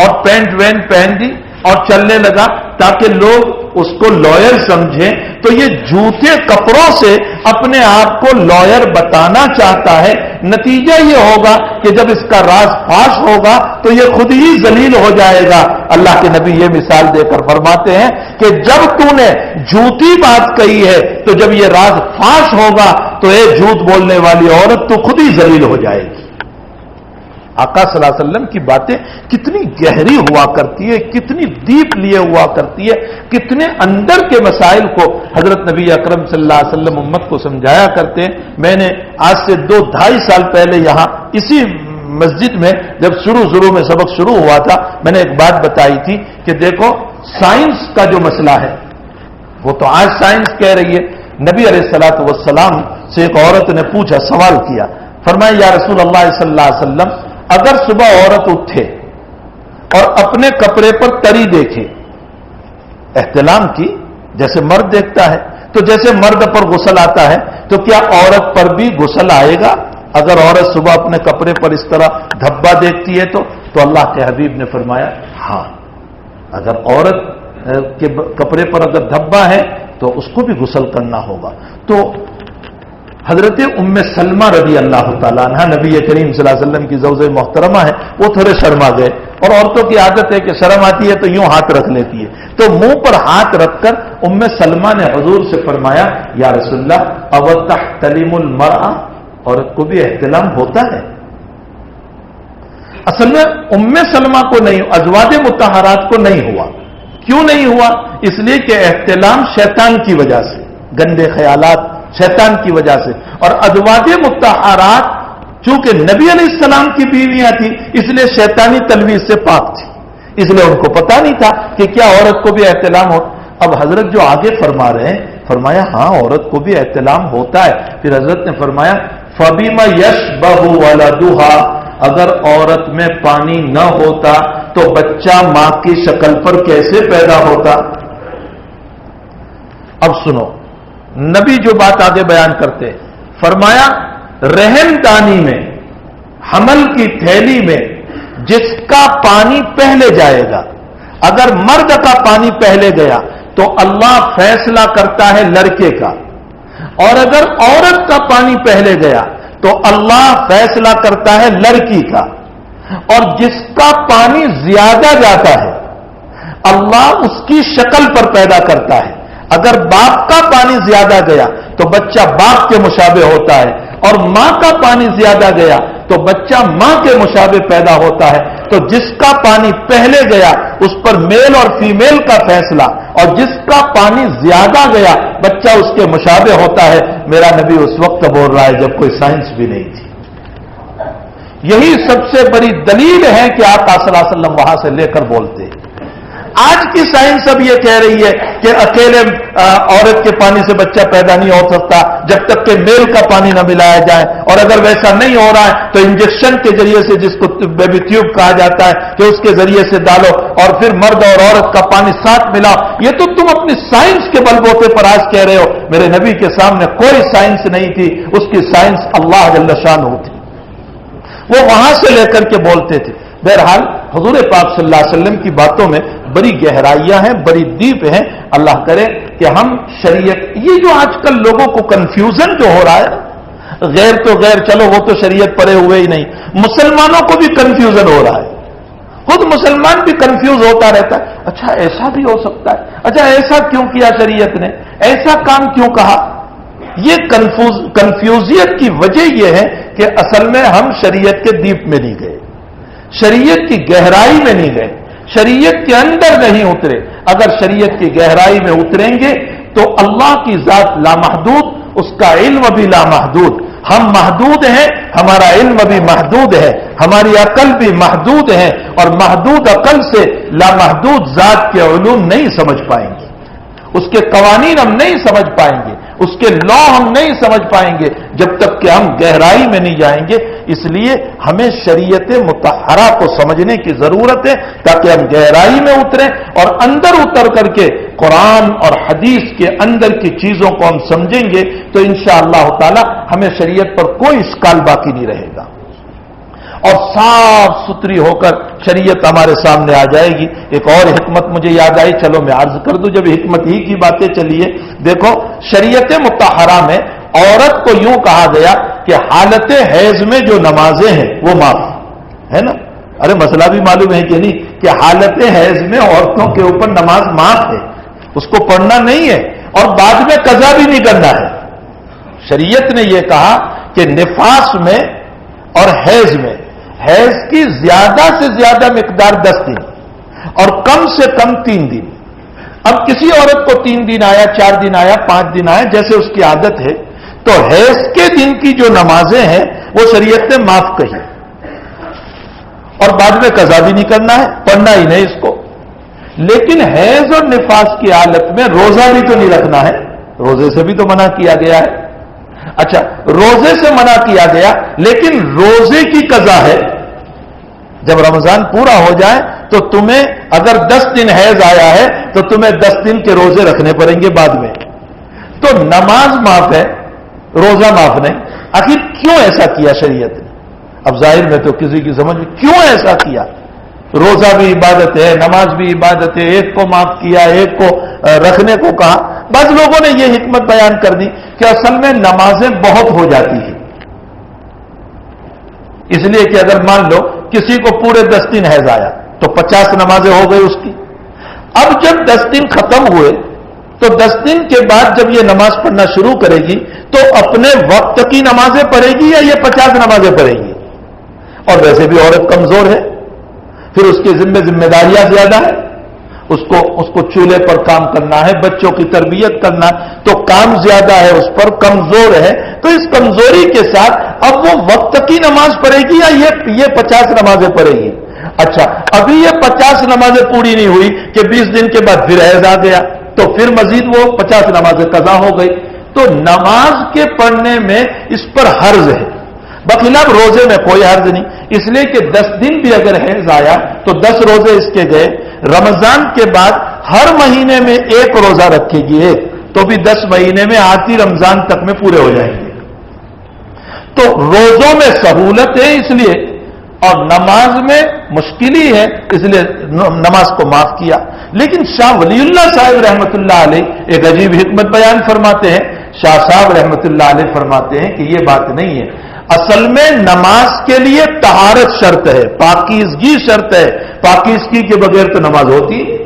[SPEAKER 1] اور پینٹ وینٹ پہن دی اور چلنے لگا تاکہ لوگ اس کو لائر سمجھیں. تو یہ جھوٹے کپڑوں سے اپنے آپ کو لائر بتانا چاہتا ہے. نتیجہ یہ ہوگا کہ جب اس کا راز فاش ہوگا تو یہ خود ہی ذلیل ہو جائے گا. اللہ کے نبی یہ مثال دے کر فرماتے ہیں کہ جب تو نے جھوٹی بات کہی ہے تو جب یہ راز فاش ہوگا تو ایک جھوٹ بولنے والی عورت تو خود ہی ذلیل ہو جائے گی. آقا صلی اللہ علیہ وسلم کی باتیں کتنی گہری ہوا کرتی ہے، کتنی ڈیپ لیے ہوا کرتی ہے، کتنے اندر کے مسائل کو حضرت نبی اکرم صلی اللہ علیہ وسلم امت کو سمجھایا کرتے ہیں. میں نے آج سے 2-2.5 سال پہلے یہاں اسی مسجد میں جب شروع میں سبق شروع ہوا تھا میں نے ایک بات بتائی تھی کہ دیکھو سائنس کا جو مسئلہ ہے وہ تو آج سائنس کہہ رہی ہے. نبی علیہ الصلوۃ والسلام سے ایک عورت نے پوچھا، سوال کیا، فرمایا یا رسول اللہ صلی اللہ علیہ وسلم اگر صبح عورت اٹھے اور اپنے کپڑے پر تری دیکھے، احتلام کی جیسے مرد دیکھتا ہے، تو جیسے مرد پر غسل آتا ہے تو کیا عورت پر بھی غسل آئے گا اگر عورت صبح اپنے کپڑے پر اس طرح دھبا دیکھتی ہے؟ تو اللہ کے حبیب نے فرمایا ہاں، اگر عورت کے کپڑے پر اگر دھبا ہے تو اس کو بھی غسل کرنا ہوگا. تو حضرت ام سلمہ رضی اللہ تعالیٰ عنہ نبی کریم صلی اللہ علیہ وسلم کی زوجہ محترمہ ہے، وہ تھوڑے شرما گئے اور عورتوں کی عادت ہے کہ شرم آتی ہے تو یوں ہاتھ رکھ لیتی ہے. تو منہ پر ہاتھ رکھ کر ام سلمہ نے حضور سے فرمایا یا رسول اللہ او تحتلم المرأة، عورت کو بھی احتلام ہوتا ہے؟ اصل میں ام سلمہ کو نہیں، ازواج مطہرات کو نہیں ہوا. کیوں نہیں ہوا؟ اس لیے کہ احتلام شیطان کی وجہ سے، گندے خیالات شیطان کی وجہ سے، اور ازواج مطہرات چونکہ نبی علیہ السلام کی بیویاں تھیں اس لیے شیطانی تلویز سے پاک تھی، اس لیے ان کو پتا نہیں تھا کہ کیا عورت کو بھی احتلام ہو. اب حضرت جو آگے فرما رہے ہیں فرمایا ہاں عورت کو بھی احتلام ہوتا ہے. پھر حضرت نے فرمایا فَبِمَ يَشْبَهُ وَلَدُهَا، اگر عورت میں پانی نہ ہوتا تو بچہ ماں کی شکل پر کیسے پیدا ہوتا؟ اب سنو نبی جو بات آگے بیان کرتے فرمایا رحم دانی میں، حمل کی تھیلی میں جس کا پانی پہلے جائے گا، اگر مرد کا پانی پہلے گیا تو اللہ فیصلہ کرتا ہے لڑکے کا، اور اگر عورت کا پانی پہلے گیا تو اللہ فیصلہ کرتا ہے لڑکی کا، اور جس کا پانی زیادہ جاتا ہے اللہ اس کی شکل پر پیدا کرتا ہے۔ اگر باپ کا پانی زیادہ گیا تو بچہ باپ کے مشابہ ہوتا ہے، اور ماں کا پانی زیادہ گیا تو بچہ ماں کے مشابہ پیدا ہوتا ہے۔ تو جس کا پانی پہلے گیا اس پر میل اور فیمیل کا فیصلہ، اور جس کا پانی زیادہ گیا بچہ اس کے مشابہ ہوتا ہے۔ میرا نبی اس وقت بول رہا ہے جب کوئی سائنس بھی نہیں تھی۔ یہی سب سے بڑی دلیل ہے کہ آقا صلی اللہ علیہ وسلم وہاں سے لے کر بولتے ہیں۔ آج کی سائنس اب یہ کہہ رہی ہے کہ اکیلے عورت کے پانی سے بچہ پیدا نہیں ہو سکتا جب تک کہ میل کا پانی نہ ملایا جائے، اور اگر ویسا نہیں ہو رہا ہے تو انجیکشن کے ذریعے سے، جس کو بیبی ٹیوب کہا جاتا ہے، کہ اس کے ذریعے سے ڈالو اور پھر مرد اور عورت کا پانی ساتھ ملاؤ۔ یہ تو تم اپنی سائنس کے بل بوتے پر آج کہہ رہے ہو۔ میرے نبی کے سامنے کوئی سائنس نہیں تھی، اس کی سائنس اللہ جل شانہ تھی، وہ وہاں سے لے کر کے بولتے تھے۔ بہرحال حضور پاک صلی اللہ علیہ وسلم کی باتوں میں بڑی گہرائیاں ہیں، بڑی ڈیپ ہیں۔ اللہ کرے کہ ہم شریعت، یہ جو آج کل لوگوں کو کنفیوژن جو ہو رہا ہے، غیر تو غیر، چلو وہ تو شریعت پڑے ہوئے ہی نہیں، مسلمانوں کو بھی کنفیوژن ہو رہا ہے، خود مسلمان بھی کنفیوز ہوتا رہتا ہے۔ اچھا ایسا بھی ہو سکتا ہے، اچھا ایسا کیوں کیا شریعت نے، ایسا کام کیوں کہا؟ یہ کنفیوزیت کی وجہ یہ ہے کہ اصل میں ہم شریعت کے ڈیپ میں نہیں گئے، شریعت کی گہرائی میں نہیں گئے، شریعت کے اندر نہیں اترے۔ اگر شریعت کی گہرائی میں اتریں گے تو اللہ کی ذات لامحدود، اس کا علم بھی لامحدود۔ ہم محدود ہیں، ہمارا علم بھی محدود ہے، ہماری عقل بھی محدود ہے، اور محدود عقل سے لامحدود ذات کے علوم نہیں سمجھ پائیں گے، اس کے قوانین ہم نہیں سمجھ پائیں گے، اس کے لا ہم نہیں سمجھ پائیں گے جب تک کہ ہم گہرائی میں نہیں جائیں گے۔ اس لیے ہمیں شریعت مطہرہ کو سمجھنے کی ضرورت ہے تاکہ ہم گہرائی میں اتریں، اور اندر اتر کر کے قرآن اور حدیث کے اندر کی چیزوں کو ہم سمجھیں گے تو انشاءاللہ تعالی ہمیں شریعت پر کوئی اشکال باقی نہیں رہے گا، اور صاف ستھری ہو کر شریعت ہمارے سامنے آ جائے گی۔ ایک اور حکمت مجھے یاد آئی، چلو میں عرض کر دوں، جب حکمت ہی کی باتیں چلیے۔ دیکھو شریعت مطہرہ میں عورت کو یوں کہا گیا کہ حالت حیض میں جو نمازیں ہیں وہ معاف ہے نا۔ ارے مسئلہ بھی معلوم ہے کہ نہیں کہ حالت حیض میں عورتوں کے اوپر نماز معاف ہے، اس کو پڑھنا نہیں ہے، اور بعد میں قضا بھی نہیں کرنا ہے۔ شریعت نے یہ کہا کہ نفاس میں اور حیض میں، حیض کی زیادہ سے زیادہ مقدار 10 دن اور کم سے کم 3 دن۔ اب کسی عورت کو 3 دن آیا، 4 دن آیا، 5 دن آیا، جیسے اس کی عادت ہے، تو حیض کے دن کی جو نمازیں ہیں وہ شریعت نے معاف کہی، اور بعد میں قضا بھی نہیں کرنا ہے، پڑھنا ہی نہیں اس کو۔ لیکن حیض اور نفاس کی حالت میں روزہ بھی تو نہیں رکھنا ہے، روزے سے بھی تو منع کیا گیا ہے۔ اچھا روزے سے منع کیا گیا، لیکن روزے کی قضا ہے۔ جب رمضان پورا ہو جائے تو تمہیں اگر 10 دن حیض آیا ہے تو تمہیں 10 دن کے روزے رکھنے پڑیں گے بعد میں۔ تو نماز معاف ہے، روزہ معاف نہیں۔ آخر کیوں ایسا کیا شریعت نے؟ اب ظاہر میں تو کسی کی سمجھ میں کیوں ایسا کیا؟ روزہ بھی عبادت ہے، نماز بھی عبادت ہے، ایک کو معاف کیا، ایک کو رکھنے کو کہا۔ بعض لوگوں نے یہ حکمت بیان کر دی کہ اصل میں نمازیں بہت ہو جاتی ہیں، اس لیے کہ اگر مان لو کسی کو پورے 10 دن حیض آیا تو 50 نمازیں ہو گئی اس کی۔ اب جب 10 دن ختم ہوئے تو 10 دن کے بعد جب یہ نماز پڑھنا شروع کرے گی تو اپنے وقت کی نمازیں پڑھے گی یا یہ 50 نمازیں پڑھے گی؟ اور ویسے بھی عورت کمزور ہے، پھر اس کی ذمہ داریاں زیادہ ہیں، اس کو چولہے پر کام کرنا ہے، بچوں کی تربیت کرنا، تو کام زیادہ ہے اس پر، کمزور ہے، تو اس کمزوری کے ساتھ اب وہ وقت کی نماز پڑھے گی یا یہ 50 نمازیں پڑھے گی؟ اچھا ابھی یہ 50 نمازیں پوری نہیں ہوئی کہ 20 دن کے بعد پھر حیض آ گیا تو پھر مزید وہ 50 نمازیں قضا ہو گئی۔ تو نماز کے پڑھنے میں اس پر حرج ہے، بخلاف روزے میں کوئی حرج نہیں، اس لیے کہ 10 دن بھی اگر حیض آیا تو 10 روزے اس کے گئے۔ رمضان کے بعد ہر مہینے میں 1 روزہ رکھے گی، ایک تو بھی 10 مہینے میں آتی رمضان تک میں پورے ہو جائیں گے۔ تو روزوں میں سہولت ہے اس لیے، اور نماز میں مشکل ہی ہے اس لیے نماز کو معاف کیا۔ لیکن شاہ ولی اللہ صاحب رحمۃ اللہ علیہ ایک عجیب حکمت بیان فرماتے ہیں۔ شاہ صاحب رحمۃ اللہ علیہ فرماتے ہیں کہ یہ بات نہیں ہے، اصل میں نماز کے لیے طہارت شرط ہے، پاکیزگی شرط ہے. پاکیزگی کے بغیر تو نماز ہوتی ہے؟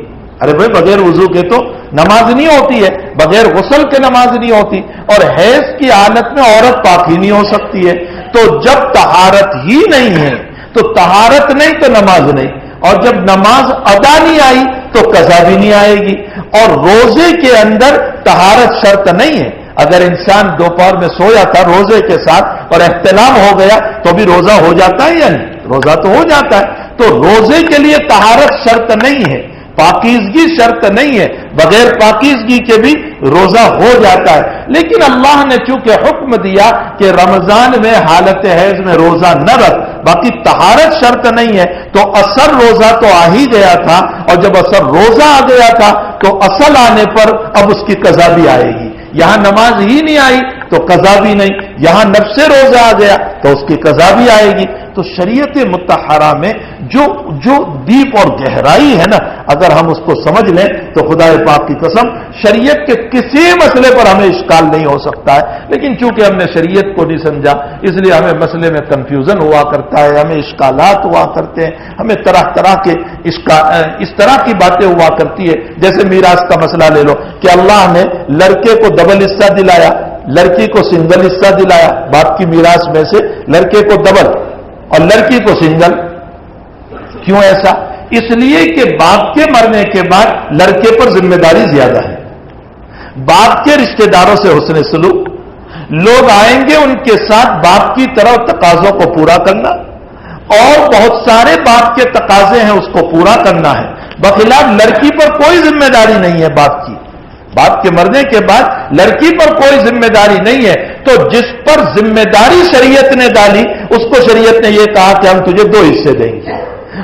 [SPEAKER 1] ارے بھائی بغیر وضو کے تو نماز نہیں ہوتی ہے، بغیر غسل کے نماز نہیں ہوتی. اور حیض کی حالت میں عورت پاک ہی نہیں ہو سکتی ہے. تو جب طہارت ہی نہیں ہے تو طہارت نہیں تو نماز نہیں، اور جب نماز ادا نہیں آئی تو قضا بھی نہیں آئے گی. اور روزے کے اندر طہارت شرط نہیں ہے. اگر انسان دوپہر میں سویا تھا روزے کے ساتھ اور احتلام ہو گیا تو بھی روزہ ہو جاتا ہے یا نہیں؟ روزہ تو ہو جاتا ہے. تو روزے کے لیے طہارت شرط نہیں ہے، پاکیزگی شرط نہیں ہے، بغیر پاکیزگی کے بھی روزہ ہو جاتا ہے. لیکن اللہ نے چونکہ حکم دیا کہ رمضان میں حالت حیض میں روزہ نہ رکھ، باقی طہارت شرط نہیں ہے، تو اثر روزہ تو آ ہی گیا تھا. اور جب اثر روزہ آ گیا تھا تو اصل آنے پر اب اس کی قضا بھی آئے گی. یہاں نماز ہی نہیں آئی تو قضا بھی نہیں، یہاں نفس روزہ آ گیا تو اس کی قضا بھی آئے گی. تو شریعت مطہرہ میں جو ڈیپ اور گہرائی ہے نا، اگر ہم اس کو سمجھ لیں تو خدا پاک کی قسم شریعت کے کسی مسئلے پر ہمیں اشکال نہیں ہو سکتا ہے. لیکن چونکہ ہم نے شریعت کو نہیں سمجھا اس لیے ہمیں مسئلے میں کنفیوژن ہوا کرتا ہے، ہمیں اشکالات ہوا کرتے ہیں، ہمیں طرح طرح کے اس طرح کی باتیں ہوا کرتی ہے. جیسے میراث کا مسئلہ لے لو کہ اللہ نے لڑکے کو ڈبل حصہ دلایا، لڑکی کو سنگل حصہ دلایا. باپ کی میراث میں سے لڑکے کو ڈبل اور لڑکی کو سنگل. کیوں ایسا؟ اس لیے کہ باپ کے مرنے کے بعد لڑکے پر ذمہ داری زیادہ ہے. باپ کے رشتہ داروں سے حسن سلوک، لوگ آئیں گے ان کے ساتھ باپ کی طرح تقاضوں کو پورا کرنا، اور بہت سارے باپ کے تقاضے ہیں اس کو پورا کرنا ہے. بخلاف لڑکی پر کوئی ذمہ داری نہیں ہے باپ کی. باپ کے مرنے کے بعد لڑکی پر کوئی ذمہ داری نہیں ہے. تو جس پر ذمہ داری شریعت نے ڈالی اس کو شریعت نے یہ کہا کہ ہم تجھے 2 حصے دیں گے،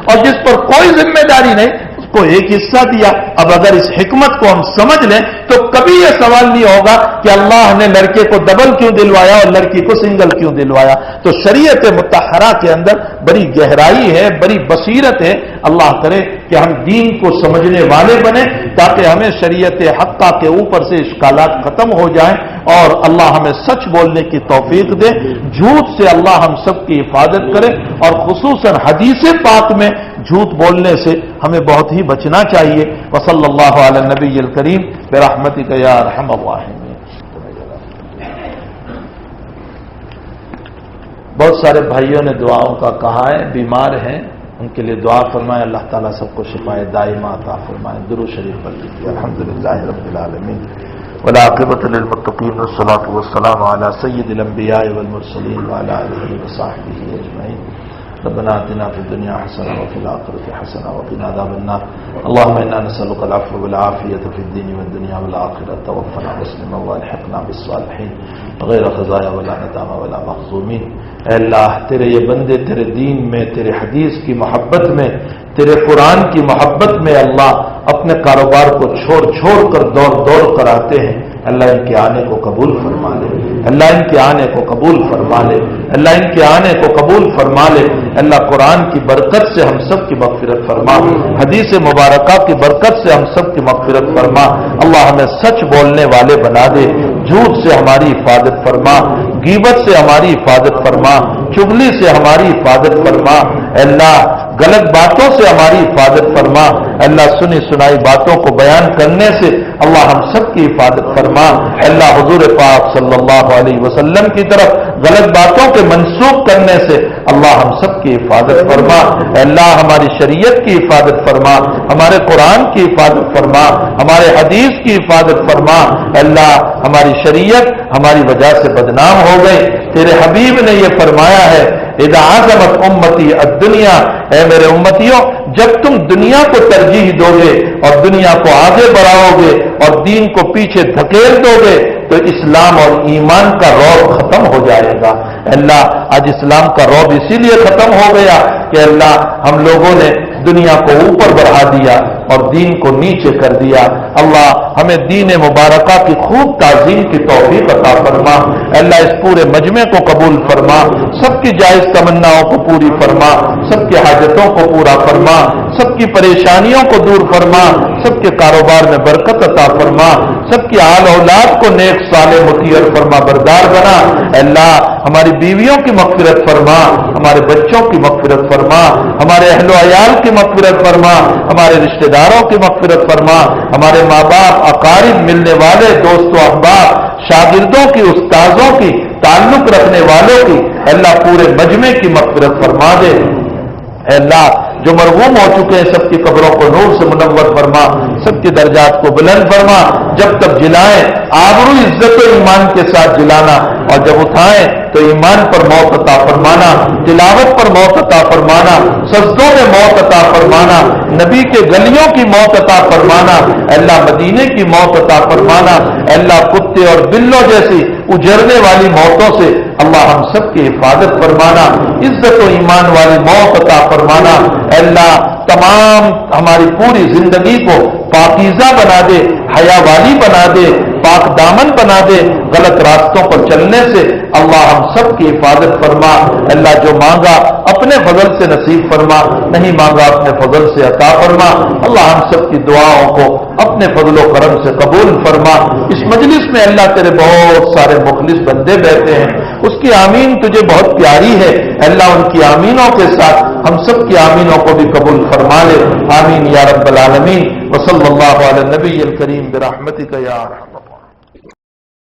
[SPEAKER 1] اور جس پر کوئی ذمہ داری نہیں اس کو 1 حصہ دیا. اب اگر اس حکمت کو ہم سمجھ لیں تو کبھی یہ سوال نہیں ہوگا کہ اللہ نے لڑکے کو ڈبل کیوں دلوایا اور لڑکی کو سنگل کیوں دلوایا. تو شریعت مطہرہ کے اندر بڑی گہرائی ہے، بڑی بصیرت ہے. اللہ کرے کہ ہم دین کو سمجھنے والے بنیں تاکہ ہمیں شریعت حقہ کے اوپر سے اشکالات ختم ہو جائیں، اور اللہ ہمیں سچ بولنے کی توفیق دے. جھوٹ سے اللہ ہم سب کی حفاظت کرے، اور خصوصاً حدیث پاک میں جھوٹ بولنے سے ہمیں بہت ہی بچنا چاہیے. وصلی اللہ علی النبی الکریم برحمتک یا ارحم الراحمین. بہت سارے بھائیوں نے دعاؤں کا کہا ہے، بیمار ہیں ان کے لیے دعا فرمائیں. اللہ تعالیٰ سب کو شفائے دائمہ عطا فرمائیں. درود شریف پڑھ لیجیے. الحمدللہ رب العالمین والعاقبۃ للمتقین والصلاۃ والسلام علی سید الانبیاء والمرسلین وعلی آلہ وصحبہ اجمعین. ربنا آتنا في الدنيا حسنة وفي الآخرة حسنة وقنا عذاب النار. اللهم إنا نسألك العفو والعافية في الدين والدنيا والآخرة. توفنا مسلما والحقنا بالصالحين غير خزايا ولا ندامة ولا مخزومين. اے اللہ تیرے یہ بندے تیرے دین میں، تیرے حدیث کی محبت میں، تیرے قرآن کی محبت میں اللہ اپنے کاروبار کو چھوڑ چھوڑ کر دوڑ کر آتے ہیں. اللہ ان کے آنے کو قبول فرما لے، اللہ ان کے آنے کو قبول فرما لے، اللہ ان کے آنے کو قبول فرما لے. اللہ قرآن کی برکت سے ہم سب کی مغفرت فرما، حدیث مبارکہ کی برکت سے ہم سب کی مغفرت فرما. اللہ ہمیں سچ بولنے والے بنا دے، جھوٹ سے ہماری حفاظت فرما، غیبت سے ہماری حفاظت فرما، چغلی سے ہماری حفاظت فرما. اللہ غلط باتوں سے ہماری حفاظت فرما. اللہ سنی سنائی باتوں کو بیان کرنے سے اللہ ہم سب کی حفاظت فرما. اللہ حضور پاک صلی اللہ علیہ وسلم کی طرف غلط باتوں کے منسوخ کرنے سے اللہ ہم سب کی حفاظت فرما. اللہ ہماری شریعت کی حفاظت فرما، ہمارے قرآن کی حفاظت فرما، ہمارے حدیث کی حفاظت فرما. اللہ ہماری شریعت ہماری وجہ سے بدنام ہو گئی. تیرے حبیب نے یہ فرمایا ہے اذا عظمت امتی الدنیا، اے میرے امتیوں جب تم دنیا کو ترجیح دو گے اور دنیا کو آگے بڑھاؤ گے اور دین کو پیچھے دھکیل دو گے تو اسلام اور ایمان کا رعب ختم ہو جائے گا. اللہ آج اسلام کا رعب اسی لیے ختم ہو گیا کہ اللہ ہم لوگوں نے دنیا کو اوپر بڑھا دیا اور دین کو نیچے کر دیا. اللہ ہمیں دین مبارکہ کی خوب تعظیم کی توفیق عطا فرما. اللہ اس پورے مجمع کو قبول فرما، سب کی جائز تمناؤں کو پوری فرما، سب کی حاجتوں کو پورا فرما، سب کی پریشانیوں کو دور فرما، سب کے کاروبار میں برکت عطا فرما، سب کی آل اولاد کو نیک صالح مطیع فرما بردار بنا۔ اے اللہ ہماری بیویوں کی مغفرت فرما، ہمارے بچوں کی مغفرت فرما، ہمارے اہل و عیال کی مغفرت فرما، ہمارے رشتہ داروں کی مغفرت فرما، ہمارے ماں باپ، اقارب، ملنے والے، دوست و احباب، شاگردوں کی، استاذوں کی، تعلق رکھنے والوں کی اے اللہ پورے مجمع کی مغفرت فرما دے۔ اے اللہ جو مرحوم ہو چکے ہیں سب کی قبروں کو نور سے منور فرما، سب کے درجات کو بلند فرما، جب تک جلائیں آبرو عزت و ایمان کے ساتھ جلانا، اور جب اٹھائیں تو ایمان پر موت عطا فرمانا، تلاوت پر موت عطا فرمانا، سجدوں میں موت عطا فرمانا، نبی کے گلیوں کی موت عطا فرمانا، اللہ مدینے کی موت عطا فرمانا، اللہ کتے اور بلوں جیسی اجرنے والی موتوں سے اللہ ہم سب کی حفاظت فرمانا، عزت و ایمان والی موت عطا فرمانا۔ اللہ تمام ہماری پوری زندگی کو پاکیزہ بنا دے، حیا والی بنا دے، پاک دامن بنا دے، غلط راستوں پر چلنے سے اللہ ہم سب کی حفاظت فرما۔ اللہ جو مانگا اپنے فضل سے نصیب فرما، نہیں مانگا اپنے فضل سے عطا فرما۔ اللہ ہم سب کی دعاؤں کو اپنے فضل و کرم سے قبول فرما۔ اس مجلس میں اللہ تیرے بہت سارے مخلص بندے بیٹھے ہیں، اس کی آمین تجھے بہت پیاری ہے، اللہ ان کی آمینوں کے ساتھ ہم سب کی آمینوں کو بھی قبول فرما لے۔ آمین یا رب العالمین۔ وصلی اللہ علی النبی الکریم برحمتک یا ارحم